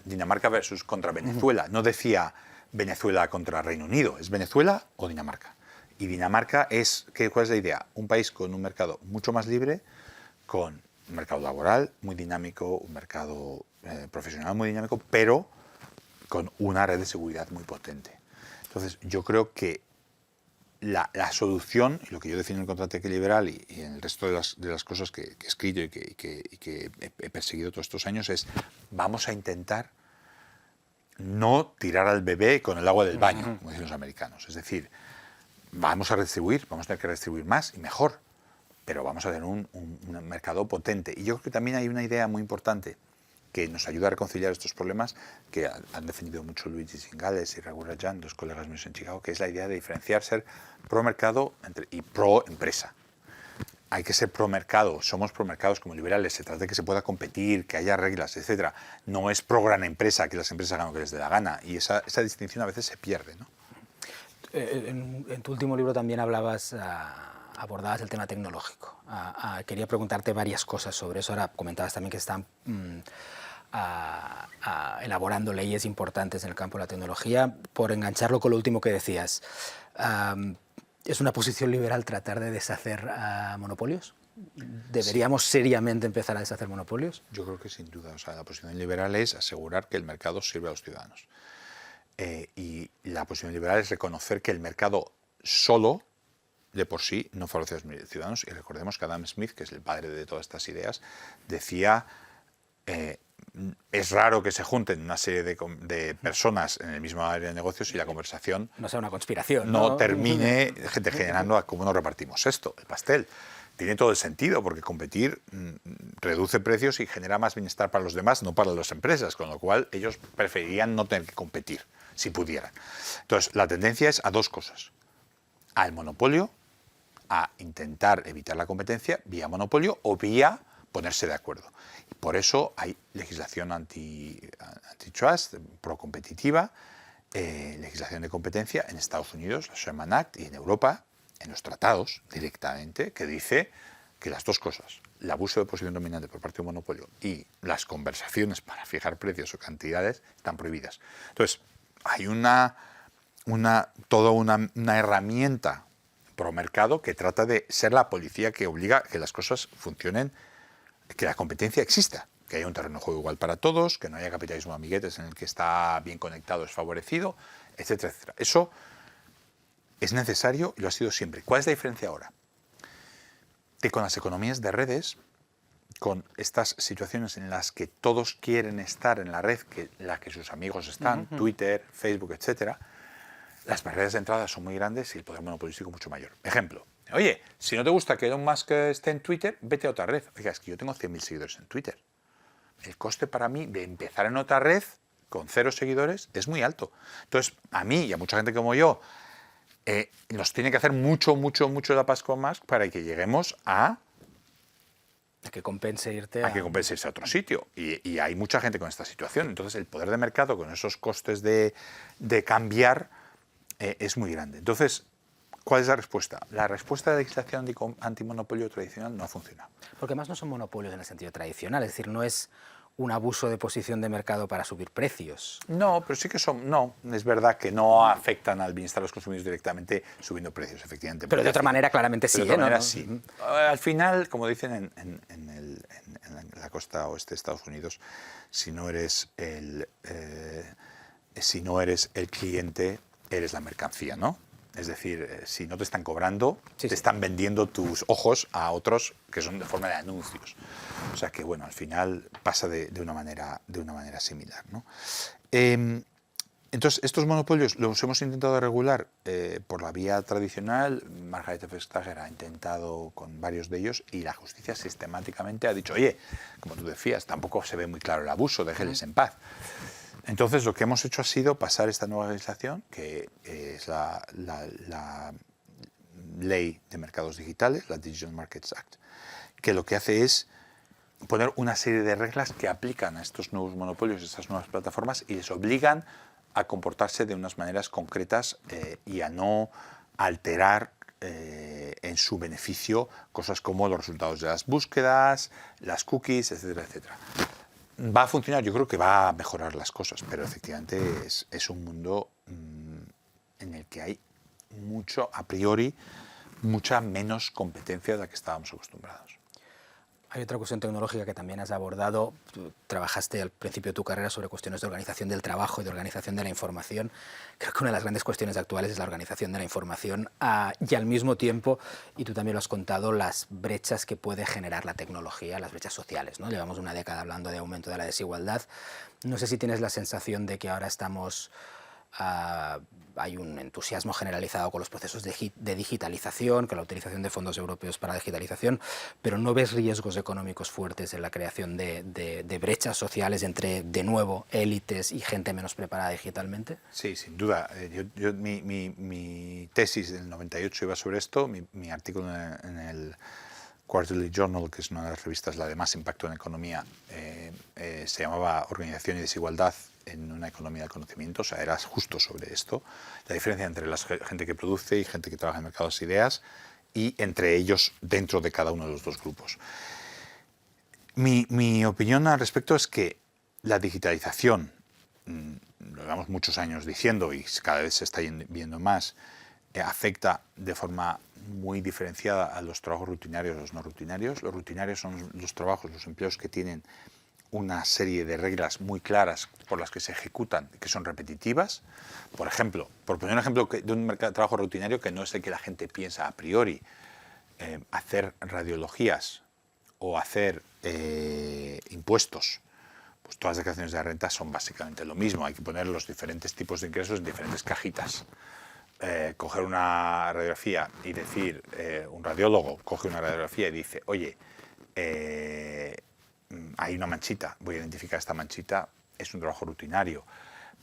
Dinamarca versus contra Venezuela, no decía Venezuela contra Reino Unido, es Venezuela o Dinamarca. Y Dinamarca ¿cuál es la idea? Un país con un mercado mucho más libre, con un mercado laboral muy dinámico, un mercado profesional muy dinámico, pero con una red de seguridad muy potente. Entonces, yo creo que la solución, y lo que yo defino en el contraataque liberal y en el resto de las cosas que he escrito y que he perseguido todos estos años, es vamos a intentar no tirar al bebé con el agua del baño, como dicen los americanos. Es decir, vamos a tener que redistribuir más y mejor, pero vamos a tener un mercado potente. Y yo creo que también hay una idea muy importante que nos ayuda a reconciliar estos problemas, que han defendido mucho Luigi Zingales y Raghu Rajan, dos colegas míos en Chicago, que es la idea de diferenciar ser pro mercado y pro empresa. Hay que ser pro mercado, somos pro mercados como liberales, se trata de que se pueda competir, que haya reglas, etc. No es pro gran empresa, que las empresas hagan lo que les dé la gana, y esa distinción a veces se pierde, ¿no? En tu último libro también abordabas el tema tecnológico. Quería preguntarte varias cosas sobre eso. Ahora comentabas también que están elaborando leyes importantes en el campo de la tecnología. Por engancharlo con lo último que decías, ¿es una posición liberal tratar de deshacer monopolios? ¿Deberíamos seriamente empezar a deshacer monopolios? Yo creo que sin duda. O sea, la posición liberal es asegurar que el mercado sirve a los ciudadanos. Y la posición liberal es reconocer que el mercado solo, de por sí, no favorece a los ciudadanos. Y recordemos que Adam Smith, que es el padre de todas estas ideas, decía es raro que se junten una serie de personas en el mismo área de negocios y la conversación no sea una conspiración, no termine degenerando a cómo nos repartimos esto, el pastel. Tiene todo el sentido, porque competir reduce precios y genera más bienestar para los demás, no para las empresas, con lo cual ellos preferirían no tener que competir, si pudieran. Entonces, la tendencia es a dos cosas: al monopolio, a intentar evitar la competencia vía monopolio o vía ponerse de acuerdo. Y por eso hay legislación antitrust, procompetitiva, legislación de competencia en Estados Unidos, la Sherman Act, y en Europa, en los tratados directamente, que dice que las dos cosas, el abuso de posición dominante por parte de un monopolio y las conversaciones para fijar precios o cantidades, están prohibidas. Entonces, hay toda una herramienta pro mercado que trata de ser la policía que obliga a que las cosas funcionen, que la competencia exista, que haya un terreno de juego igual para todos, que no haya capitalismo de amiguetes en el que está bien conectado es favorecido, etcétera, etcétera. Eso es necesario y lo ha sido siempre. ¿Cuál es la diferencia ahora? Que con las economías de redes, con estas situaciones en las que todos quieren estar en la red en la que sus amigos están, Twitter, Facebook, etcétera, las barreras de entrada son muy grandes y el poder monopolístico mucho mayor. Ejemplo: oye, si no te gusta que Elon Musk esté en Twitter, vete a otra red. Oiga, es que yo tengo 100.000 seguidores en Twitter. El coste para mí de empezar en otra red con 0 seguidores es muy alto. Entonces, a mí y a mucha gente como yo, nos tiene que hacer mucho la Pascua Musk para que lleguemos a A que compense irte a que compense irse a otro sitio. Y hay mucha gente con esta situación. Entonces, el poder de mercado con esos costes de cambiar es muy grande. Entonces, ¿cuál es la respuesta? La respuesta de la legislación antimonopolio tradicional no ha funcionado. Porque además no son monopolios en el sentido tradicional, es decir, no es un abuso de posición de mercado para subir precios. No, pero sí que son. No, es verdad que no afectan al bienestar de los consumidores directamente subiendo precios, efectivamente. Pero de otra manera, claramente sí. De otra manera, ¿no? sí. Al final, como dicen en la costa oeste de Estados Unidos, si no eres el cliente, eres la mercancía, ¿no? Es decir, si no te están cobrando, te están vendiendo tus ojos a otros que son de forma de anuncios. O sea que, bueno, al final pasa de una manera similar, ¿no? Entonces, estos monopolios los hemos intentado regular por la vía tradicional. Margaret Vestager ha intentado con varios de ellos y la justicia sistemáticamente ha dicho, oye, como tú decías, tampoco se ve muy claro el abuso, déjenles en paz. Entonces, lo que hemos hecho ha sido pasar esta nueva legislación, que es la Ley de Mercados Digitales, la Digital Markets Act, que lo que hace es poner una serie de reglas que aplican a estos nuevos monopolios, a estas nuevas plataformas, y les obligan a comportarse de unas maneras concretas y a no alterar en su beneficio cosas como los resultados de las búsquedas, las cookies, etcétera, etcétera. Va a funcionar, yo creo que va a mejorar las cosas, pero efectivamente es un mundo en el que hay mucho, a priori, mucha menos competencia de la que estábamos acostumbrados. Hay otra cuestión tecnológica que también has abordado. Tú trabajaste al principio de tu carrera sobre cuestiones de organización del trabajo y de organización de la información. Creo que una de las grandes cuestiones actuales es la organización de la información y al mismo tiempo, y tú también lo has contado, las brechas que puede generar la tecnología, las brechas sociales, ¿no? Llevamos una década hablando de aumento de la desigualdad. No sé si tienes la sensación de que ahora estamos... hay un entusiasmo generalizado con los procesos de digitalización, con la utilización de fondos europeos para digitalización, pero ¿no ves riesgos económicos fuertes en la creación de brechas sociales entre, de nuevo, élites y gente menos preparada digitalmente? Sí, sin duda. Mi tesis del 98 iba sobre esto, mi artículo en el Quarterly Journal, que es una de las revistas la de más impacto en economía, se llamaba Organización y Desigualdad en una economía del conocimiento, o sea, era justo sobre esto, la diferencia entre la gente que produce y gente que trabaja en mercados de ideas y entre ellos dentro de cada uno de los dos grupos. Mi opinión al respecto es que la digitalización, lo llevamos muchos años diciendo y cada vez se está viendo más, afecta de forma muy diferenciada a los trabajos rutinarios y los no rutinarios. Los rutinarios son los trabajos, los empleos que tienen una serie de reglas muy claras por las que se ejecutan, que son repetitivas. Por ejemplo, por poner un ejemplo de un trabajo rutinario que no es el que la gente piensa a priori, hacer radiologías o hacer impuestos, pues todas las declaraciones de renta son básicamente lo mismo. Hay que poner los diferentes tipos de ingresos en diferentes cajitas. Coger una radiografía y decir, un radiólogo coge una radiografía y dice, oye, hay una manchita, voy a identificar esta manchita, es un trabajo rutinario.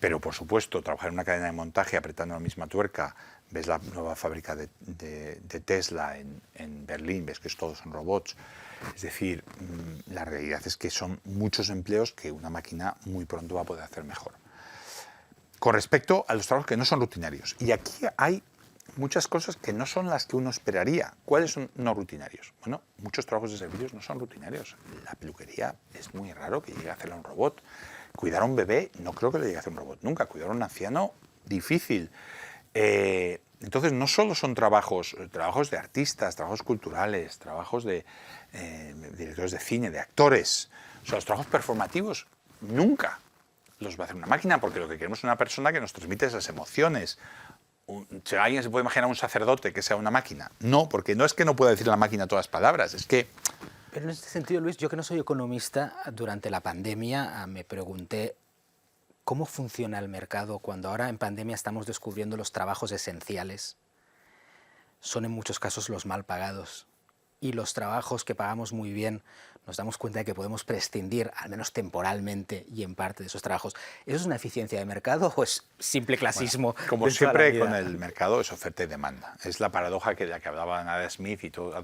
Pero, por supuesto, trabajar en una cadena de montaje apretando la misma tuerca, ves la nueva fábrica de Tesla en Berlín, ves que todos son robots. Es decir, la realidad es que son muchos empleos que una máquina muy pronto va a poder hacer mejor. Con respecto a los trabajos que no son rutinarios, y aquí hay muchas cosas que no son las que uno esperaría. ¿Cuáles son no rutinarios? Bueno, muchos trabajos de servicios no son rutinarios. La peluquería es muy raro que llegue a hacerla un robot. Cuidar a un bebé no creo que lo llegue a hacer un robot nunca. Cuidar a un anciano, difícil. Entonces, no solo son trabajos de artistas, trabajos culturales, trabajos de directores de cine, de actores. O sea, los trabajos performativos nunca los va a hacer una máquina, porque lo que queremos es una persona que nos transmite esas emociones. ¿Alguien se puede imaginar a un sacerdote que sea una máquina? No, porque no es que no pueda decir la máquina todas las palabras, es que... Pero en este sentido, Luis, yo que no soy economista, durante la pandemia me pregunté cómo funciona el mercado cuando ahora en pandemia estamos descubriendo los trabajos esenciales. Son en muchos casos los mal pagados. y los trabajos que pagamos muy bien nos damos cuenta de que podemos prescindir, al menos temporalmente y en parte, de esos trabajos. ¿Eso es una eficiencia de mercado o es simple clasismo? Bueno, como de toda la siempre vida? con el mercado es oferta y demanda. Es la paradoja de la que hablaban Adam Smith y todos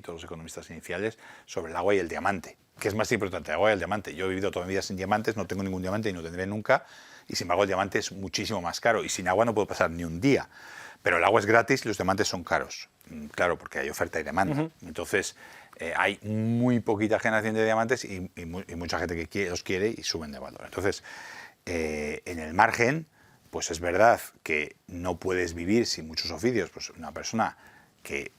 los economistas iniciales sobre el agua y el diamante. ¿Qué es más importante, el agua y el diamante? Yo he vivido toda mi vida sin diamantes, no tengo ningún diamante y no tendré nunca, y sin embargo el diamante es muchísimo más caro y sin agua no puedo pasar ni un día. Pero el agua es gratis y los diamantes son caros. Claro, porque hay oferta y demanda. Entonces, hay muy poquita generación de diamantes y mucha gente que los quiere y suben de valor. Entonces, en el margen, pues es verdad que no puedes vivir sin muchos oficios. Pues una persona que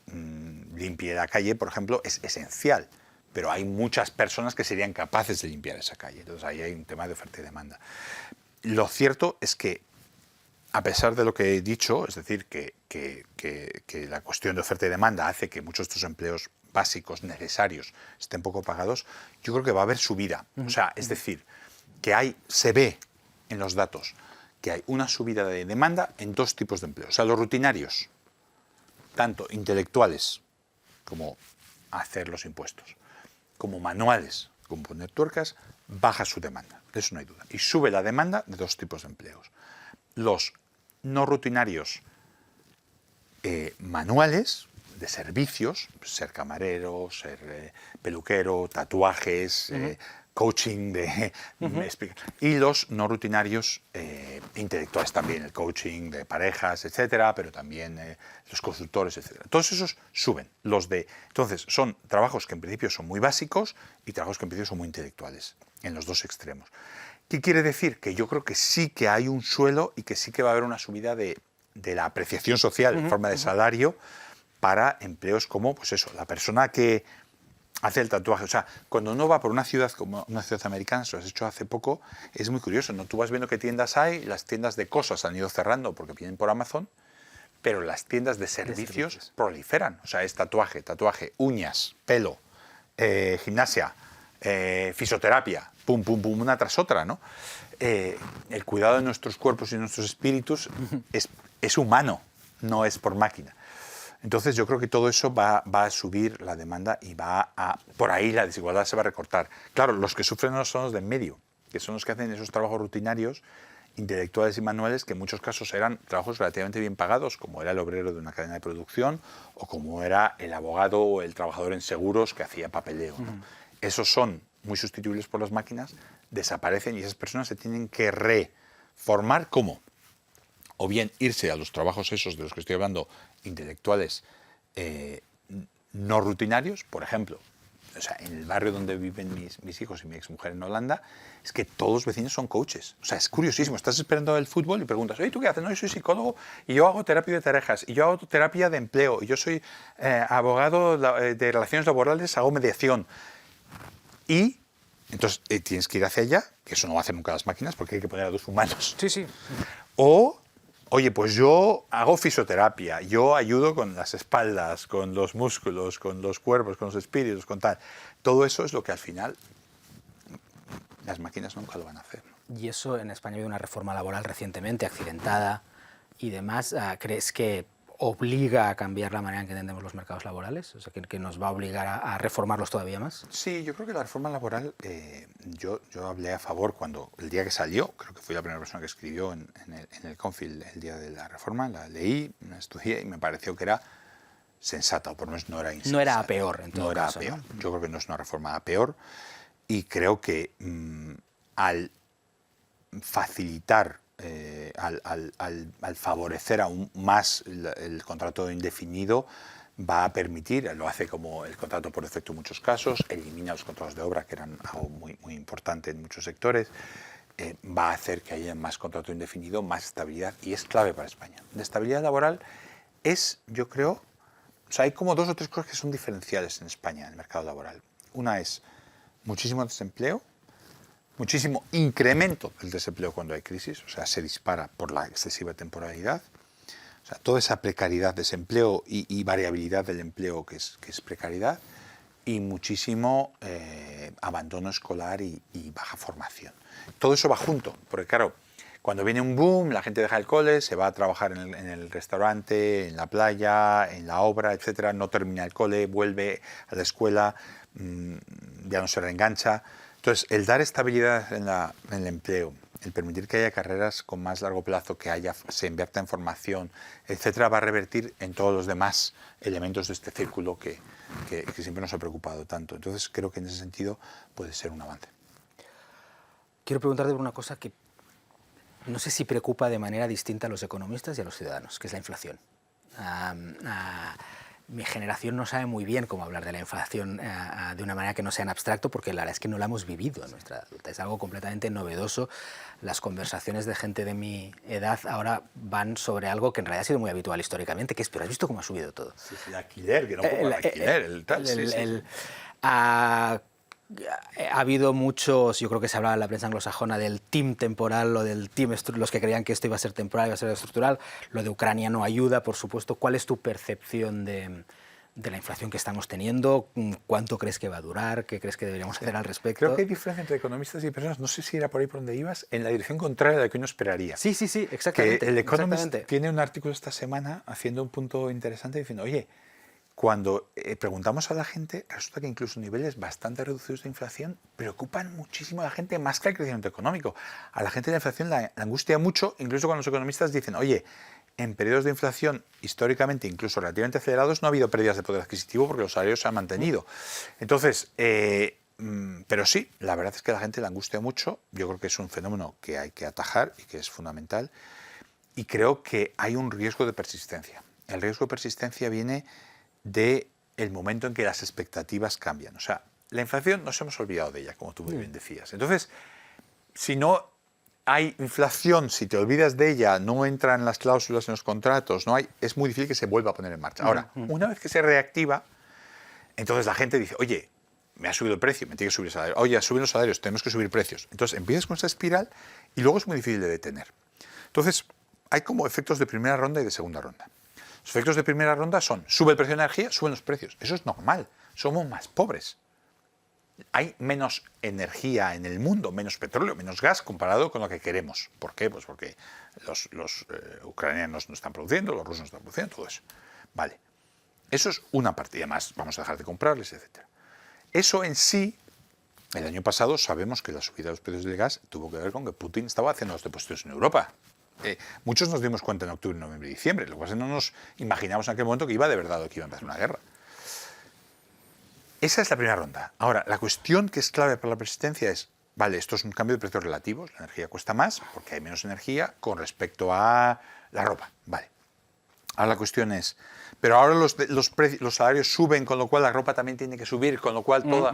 limpie la calle, por ejemplo, es esencial. Pero hay muchas personas que serían capaces de limpiar esa calle. Entonces, ahí hay un tema de oferta y demanda. Lo cierto es que, a pesar de lo que he dicho, es decir, que la cuestión de oferta y demanda hace que muchos de estos empleos básicos, necesarios, estén poco pagados, yo creo que va a haber subida. O sea, es decir, que se ve en los datos que hay una subida de demanda en dos tipos de empleos. O sea, los rutinarios, tanto intelectuales como hacer los impuestos, como manuales, como poner tuercas, baja su demanda, de eso no hay duda. Y sube la demanda de dos tipos de empleos. Los no rutinarios manuales, de servicios, ser camarero, ser peluquero, tatuajes, coaching, y los no rutinarios intelectuales también, el coaching de parejas, etcétera, pero también los consultores, etcétera. Todos esos suben. Entonces, son trabajos que en principio son muy básicos y trabajos que en principio son muy intelectuales, en los dos extremos. ¿Qué quiere decir? Que yo creo que sí que hay un suelo y que sí que va a haber una subida de la apreciación social en forma de salario para empleos como, pues eso, la persona que hace el tatuaje. O sea, cuando uno va por una ciudad como una ciudad americana, eso lo has hecho hace poco, es muy curioso, ¿no? Tú vas viendo qué tiendas hay, las tiendas de cosas han ido cerrando porque vienen por Amazon, pero las tiendas de servicios proliferan. O sea, es tatuaje, uñas, pelo, gimnasia, fisioterapia, pum, pum, pum, una tras otra, ¿no? El cuidado de nuestros cuerpos y nuestros espíritus es humano, no es por máquina. Entonces yo creo que todo eso va a subir la demanda y por ahí la desigualdad se va a recortar. Claro, los que sufren no son los de en medio, que son los que hacen esos trabajos rutinarios, intelectuales y manuales, que en muchos casos eran trabajos relativamente bien pagados, como era el obrero de una cadena de producción o como era el abogado o el trabajador en seguros que hacía papeleo, ¿no? Esos son muy sustituibles por las máquinas, desaparecen y esas personas se tienen que reformar. ¿Cómo? O bien irse a los trabajos esos de los que estoy hablando, intelectuales, no rutinarios, por ejemplo. O sea, en el barrio donde viven mis hijos y mi exmujer en Holanda, es que todos los vecinos son coaches. O sea, es curiosísimo. Estás esperando el fútbol y preguntas, oye, ¿tú qué haces? No, yo soy psicólogo y yo hago terapia de parejas y yo hago terapia de empleo y yo soy abogado de relaciones laborales, hago mediación. Y entonces tienes que ir hacia allá, que eso no va a hacer nunca las máquinas porque hay que poner a dos humanos. Sí, sí. O, oye, pues yo hago fisioterapia, yo ayudo con las espaldas, con los músculos, con los cuerpos, con los espíritus, con tal. Todo eso es lo que al final las máquinas nunca lo van a hacer, ¿no? Y eso en España ha habido una reforma laboral recientemente, accidentada y demás. ¿Crees que obliga a cambiar la manera en que entendemos los mercados laborales? O sea, que nos va a obligar a reformarlos todavía más. Sí, yo creo que la reforma laboral, yo hablé a favor el día que salió, creo que fui la primera persona que escribió en el Confil el día de la reforma, la leí, la estudié y me pareció que era sensata, o por lo menos no era insensata. No era a peor, en todo caso. No era a peor. ¿No? Yo creo que no es una reforma a peor y creo que al facilitar, al favorecer aún más el contrato indefinido, va a permitir, lo hace como el contrato por defecto en muchos casos, elimina los contratos de obra, que eran algo muy, muy importante en muchos sectores, va a hacer que haya más contrato indefinido, más estabilidad, y es clave para España. La estabilidad laboral es, yo creo, o sea, hay como dos o tres cosas que son diferenciales en España, en el mercado laboral. Una es muchísimo desempleo, muchísimo incremento del desempleo cuando hay crisis, o sea, se dispara por la excesiva temporalidad. O sea, toda esa precariedad, desempleo y variabilidad del empleo que es precariedad, y muchísimo abandono escolar y baja formación. Todo eso va junto, porque claro, Cuando viene un boom, la gente deja el cole, se va a trabajar en el restaurante, en la playa, en la obra, etcétera, no termina el cole, vuelve a la escuela, ya no se reengancha. Entonces, el dar estabilidad en el empleo, el permitir que haya carreras con más largo plazo, se invierta en formación, etcétera, va a revertir en todos los demás elementos de este círculo que siempre nos ha preocupado tanto. Entonces, creo que en ese sentido puede ser un avance. Quiero preguntarte por una cosa que no sé si preocupa de manera distinta a los economistas y a los ciudadanos, que es la inflación. Mi generación no sabe muy bien cómo hablar de la inflación de una manera que no sea en abstracto, porque la verdad es que no la hemos vivido en nuestra adulta. Es algo completamente novedoso. Las conversaciones de gente de mi edad ahora van sobre algo que en realidad ha sido muy habitual históricamente, que es, pero ¿has visto cómo ha subido todo? Sí, sí, alquiler, que no pongo el alquiler, el tal, ha habido muchos, yo creo que se hablaba en la prensa anglosajona del team temporal o del team, los que creían que esto iba a ser temporal, iba a ser estructural. Lo de Ucrania no ayuda, por supuesto. ¿Cuál es tu percepción de la inflación que estamos teniendo? ¿Cuánto crees que va a durar? ¿Qué crees que deberíamos hacer al respecto? Creo que hay diferencia entre economistas y personas, no sé si era por ahí por donde ibas, en la dirección contraria a la que uno esperaría. Sí, exactamente. Que el Economist tiene un artículo esta semana haciendo un punto interesante diciendo, oye, cuando preguntamos a la gente, resulta que incluso niveles bastante reducidos de inflación preocupan muchísimo a la gente más que el crecimiento económico. A la gente la inflación la angustia mucho, incluso cuando los economistas dicen, oye, en periodos de inflación históricamente incluso relativamente acelerados no ha habido pérdidas de poder adquisitivo porque los salarios se han mantenido. Entonces, pero sí, la verdad es que a la gente la angustia mucho. Yo creo que es un fenómeno que hay que atajar y que es fundamental. Y creo que hay un riesgo de persistencia. El riesgo de persistencia viene del momento en que las expectativas cambian. O sea, la inflación nos hemos olvidado de ella, como tú muy bien decías. Entonces, si no hay inflación, si te olvidas de ella, no entran las cláusulas en los contratos, es muy difícil que se vuelva a poner en marcha. Ahora, una vez que se reactiva, entonces la gente dice, oye, me ha subido el precio, me tiene que subir el salario. Oye, suben los salarios, tenemos que subir precios. Entonces empiezas con esa espiral y luego es muy difícil de detener. Entonces, hay como efectos de primera ronda y de segunda ronda. Los efectos de primera ronda son, sube el precio de energía, suben los precios. Eso es normal, somos más pobres. Hay menos energía en el mundo, menos petróleo, menos gas comparado con lo que queremos. ¿Por qué? Pues porque los ucranianos no están produciendo, los rusos no están produciendo, todo eso. Vale. Eso es una parte. Y además vamos a dejar de comprarles, etc. Eso en sí, el año pasado sabemos que la subida de los precios del gas tuvo que ver con que Putin estaba haciendo los depósitos en Europa. Muchos nos dimos cuenta en octubre, noviembre y diciembre. Lo que pasa es que no nos imaginamos en aquel momento que iba de verdad o que iba a empezar una guerra. Esa es la primera ronda. Ahora, la cuestión que es clave para la persistencia es, vale, esto es un cambio de precios relativos, la energía cuesta más porque hay menos energía con respecto a la ropa. Vale. Ahora la cuestión es, pero ahora los salarios suben, con lo cual la ropa también tiene que subir, con lo cual toda...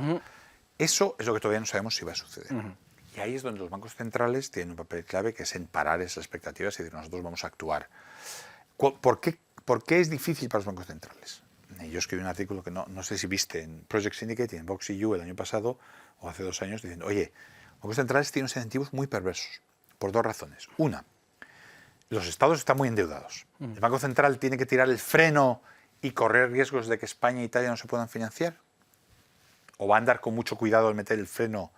Eso es lo que todavía no sabemos si va a suceder. Y ahí es donde los bancos centrales tienen un papel clave, que es en parar esas expectativas y decir, nosotros vamos a actuar. ¿Por qué es difícil para los bancos centrales? Yo escribí un artículo que no sé si viste en Project Syndicate y en Vox EU el año pasado o hace 2 años, diciendo, oye, los bancos centrales tienen unos incentivos muy perversos, por 2 razones. Una, los estados están muy endeudados. El Banco Central tiene que tirar el freno y correr riesgos de que España e Italia no se puedan financiar. O va a andar con mucho cuidado al meter el freno,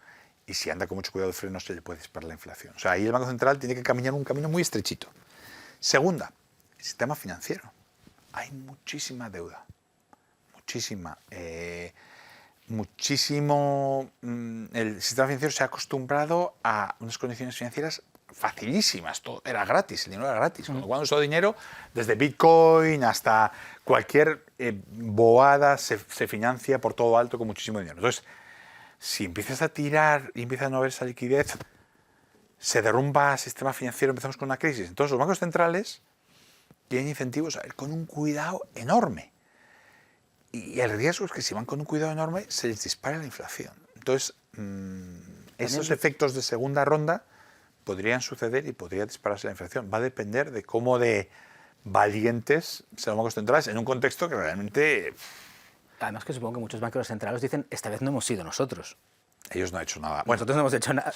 y si anda con mucho cuidado el freno se le puede disparar la inflación. O sea, ahí el Banco Central tiene que caminar un camino muy estrechito. Segunda, el sistema financiero. Hay muchísima deuda. Muchísima. El sistema financiero se ha acostumbrado a unas condiciones financieras facilísimas, todo era gratis, el dinero era gratis. Cuando usó dinero, desde Bitcoin hasta cualquier boada se financia por todo alto con muchísimo dinero. Entonces, si empiezas a tirar y empieza a no haber esa liquidez, se derrumba el sistema financiero, empezamos con una crisis. Entonces, los bancos centrales tienen incentivos a ir con un cuidado enorme. Y el riesgo es que si van con un cuidado enorme, se les dispara la inflación. Entonces, esos efectos de segunda ronda podrían suceder y podría dispararse la inflación. Va a depender de cómo de valientes sean los bancos centrales en un contexto que realmente... Además que supongo que muchos bancos centrales dicen, esta vez no hemos sido nosotros. Ellos no han hecho nada. Bueno, nosotros no hemos hecho nada.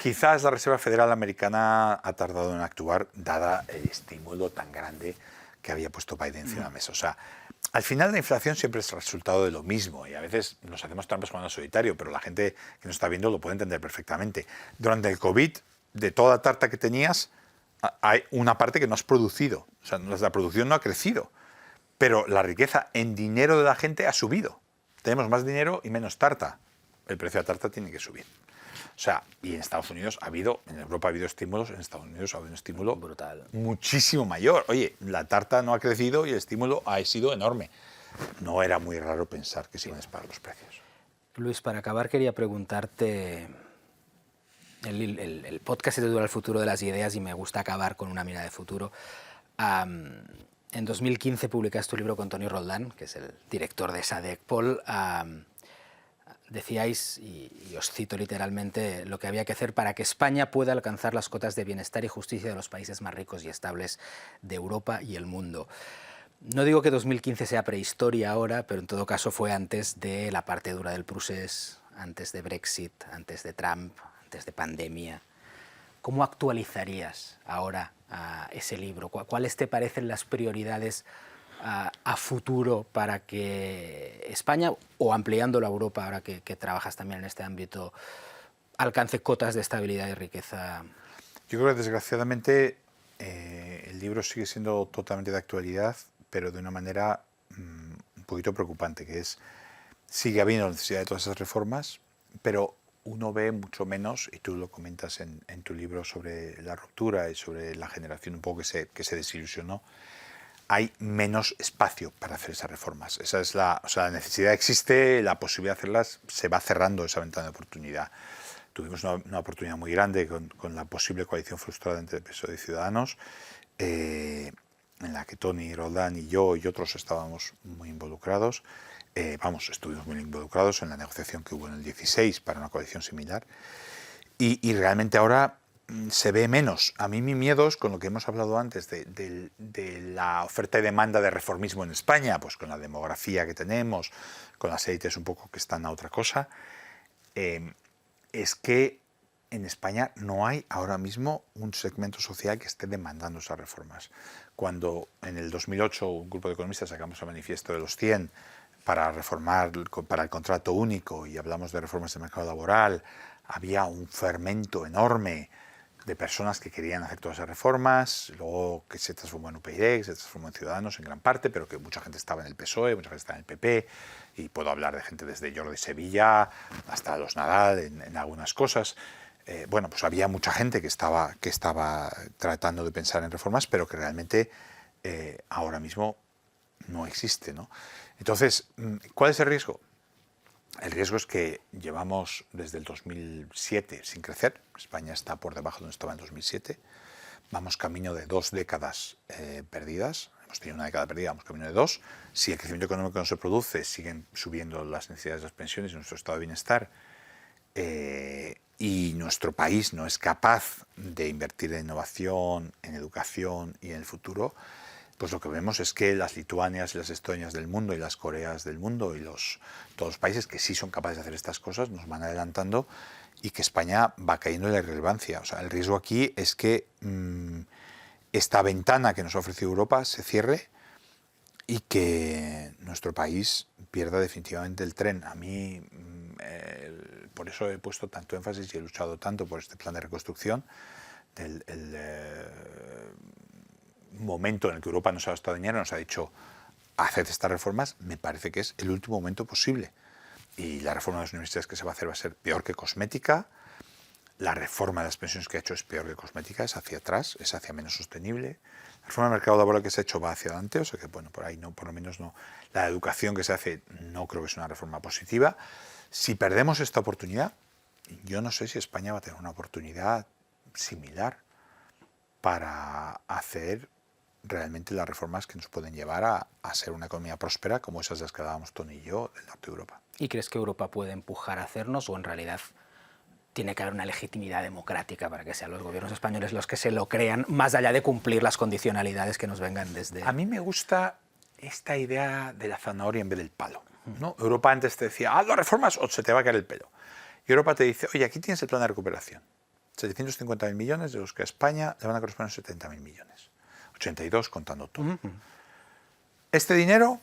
Quizás la Reserva Federal Americana ha tardado en actuar, dada el estímulo tan grande que había puesto Biden encima de la mesa. O sea, al final la inflación siempre es el resultado de lo mismo y a veces nos hacemos trampas jugando al solitario, pero la gente que nos está viendo lo puede entender perfectamente. Durante el COVID, de toda la tarta que tenías, hay una parte que no has producido. O sea, la producción no ha crecido. Pero la riqueza en dinero de la gente ha subido. Tenemos más dinero y menos tarta. El precio de la tarta tiene que subir. O sea, y en Estados Unidos en Europa ha habido estímulos, en Estados Unidos ha habido un estímulo brutal, muchísimo mayor. Oye, la tarta no ha crecido y el estímulo ha sido enorme. No era muy raro pensar que se iban a disparar los precios. Luis, para acabar quería preguntarte, el podcast se titula El futuro de las ideas y me gusta acabar con una mirada de futuro. En 2015 publicaste tu libro con Toni Roldán, que es el director de SADC Pol. Decíais, y os cito literalmente, lo que había que hacer para que España pueda alcanzar las cotas de bienestar y justicia de los países más ricos y estables de Europa y el mundo. No digo que 2015 sea prehistoria ahora, pero en todo caso fue antes de la parte dura del procés, antes de Brexit, antes de Trump, antes de pandemia. ¿Cómo actualizarías ahora ese libro? ¿Cuáles te parecen las prioridades a futuro para que España, o ampliándolo a Europa, ahora que trabajas también en este ámbito, alcance cotas de estabilidad y riqueza? Yo creo que desgraciadamente el libro sigue siendo totalmente de actualidad, pero de una manera un poquito preocupante, que es, sigue habiendo necesidad de todas esas reformas, pero uno ve mucho menos, y tú lo comentas en tu libro sobre la ruptura y sobre la generación un poco que se desilusionó, hay menos espacio para hacer esas reformas. Esa es la necesidad existe, la posibilidad de hacerlas se va cerrando esa ventana de oportunidad. Tuvimos una oportunidad muy grande con la posible coalición frustrada entre PSOE y Ciudadanos, en la que Toni Roldán y yo y otros estábamos muy involucrados. Estuvimos muy involucrados en la negociación que hubo en el 16 para una coalición similar. Y realmente ahora se ve menos. A mí mi miedo es con lo que hemos hablado antes de la oferta y demanda de reformismo en España, pues con la demografía que tenemos, con las élites un poco que están a otra cosa, es que en España no hay ahora mismo un segmento social que esté demandando esas reformas. Cuando en el 2008 un grupo de economistas sacamos el manifiesto de los 100 para reformar, para el contrato único, y hablamos de reformas del mercado laboral, había un fermento enorme de personas que querían hacer todas esas reformas, luego que se transformó en UPyD, que se transformó en Ciudadanos en gran parte, pero que mucha gente estaba en el PSOE, mucha gente estaba en el PP, y puedo hablar de gente desde Jordi Sevilla hasta los Nadal en algunas cosas. Pues había mucha gente que estaba tratando de pensar en reformas, pero que realmente ahora mismo no existe, ¿no? Entonces, ¿cuál es el riesgo? El riesgo es que llevamos desde el 2007 sin crecer. España está por debajo de donde estaba en 2007. Vamos camino de 2 décadas perdidas. Hemos tenido una década perdida, vamos camino de 2. Si el crecimiento económico no se produce, siguen subiendo las necesidades de las pensiones y nuestro estado de bienestar. Y nuestro país no es capaz de invertir en innovación, en educación y en el futuro, pues lo que vemos es que las Lituanias y las Estonias del mundo y las Coreas del mundo y todos los países que sí son capaces de hacer estas cosas nos van adelantando, y que España va cayendo en la irrelevancia. O sea, el riesgo aquí es que esta ventana que nos ha ofrecido Europa se cierre y que nuestro país pierda definitivamente el tren. A mí, por eso he puesto tanto énfasis y he luchado tanto por este plan de reconstrucción, momento en el que Europa nos ha gastado dinero, nos ha dicho haced estas reformas, me parece que es el último momento posible. Y la reforma de las universidades que se va a hacer va a ser peor que cosmética. La reforma de las pensiones que ha hecho es peor que cosmética, es hacia atrás, es hacia menos sostenible. La reforma del mercado laboral que se ha hecho va hacia adelante, o sea que bueno, por ahí no, por lo menos no. La educación que se hace no creo que sea una reforma positiva. Si perdemos esta oportunidad, yo no sé si España va a tener una oportunidad similar para hacer realmente las reformas que nos pueden llevar a ser una economía próspera como esas de las que hablábamos Toni y yo del norte de Europa. ¿Y crees que Europa puede empujar a hacernos, o en realidad tiene que haber una legitimidad democrática para que sean los gobiernos españoles los que se lo crean, más allá de cumplir las condicionalidades que nos vengan desde...? A mí me gusta esta idea de la zanahoria en vez del palo, ¿no? Europa antes te decía, haz las reformas o se te va a caer el pelo. Y Europa te dice, oye, aquí tienes el plan de recuperación. 750.000 millones, de los que a España le van a corresponder 70.000 millones. 82 contando todo. Este dinero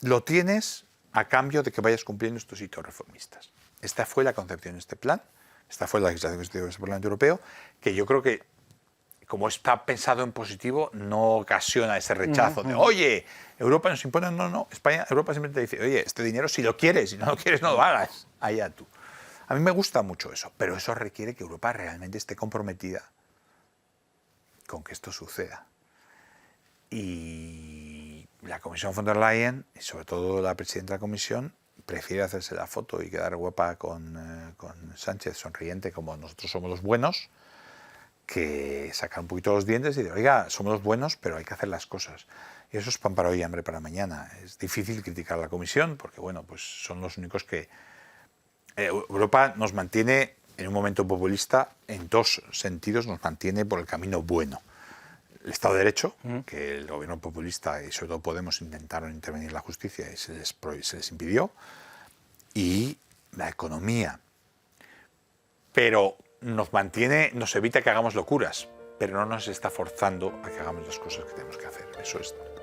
lo tienes a cambio de que vayas cumpliendo estos hitos reformistas. Esta fue la concepción de este plan, esta fue la legislación que se dio en el Parlamento Europeo, que yo creo que, como está pensado en positivo, no ocasiona ese rechazo de, oye, Europa nos impone, no, Europa simplemente dice, oye, este dinero si lo quieres, si no lo quieres no lo hagas, allá tú. A mí me gusta mucho eso, pero eso requiere que Europa realmente esté comprometida con que esto suceda. Y la Comisión von der Leyen, y sobre todo la presidenta de la Comisión, prefiere hacerse la foto y quedar guapa con Sánchez, sonriente, como nosotros somos los buenos, que sacar un poquito los dientes y decir, oiga, somos los buenos, pero hay que hacer las cosas. Y eso es pan para hoy y hambre para mañana. Es difícil criticar a la Comisión, porque bueno, pues son los únicos que... Europa nos mantiene en un momento populista, en dos sentidos, nos mantiene por el camino bueno. El Estado de Derecho, que el gobierno populista y sobre todo Podemos intentaron intervenir en la justicia y se les impidió, y la economía. Pero nos mantiene, nos evita que hagamos locuras, pero no nos está forzando a que hagamos las cosas que tenemos que hacer.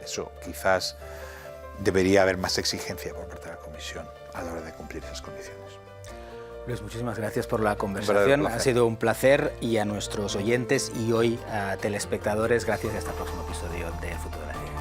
Eso quizás debería haber más exigencia por parte de la Comisión a la hora de cumplir esas condiciones. Luis, muchísimas gracias por la conversación. Ha sido un placer, y a nuestros oyentes y hoy a telespectadores, gracias y hasta el próximo episodio de El Futuro de las Ideas.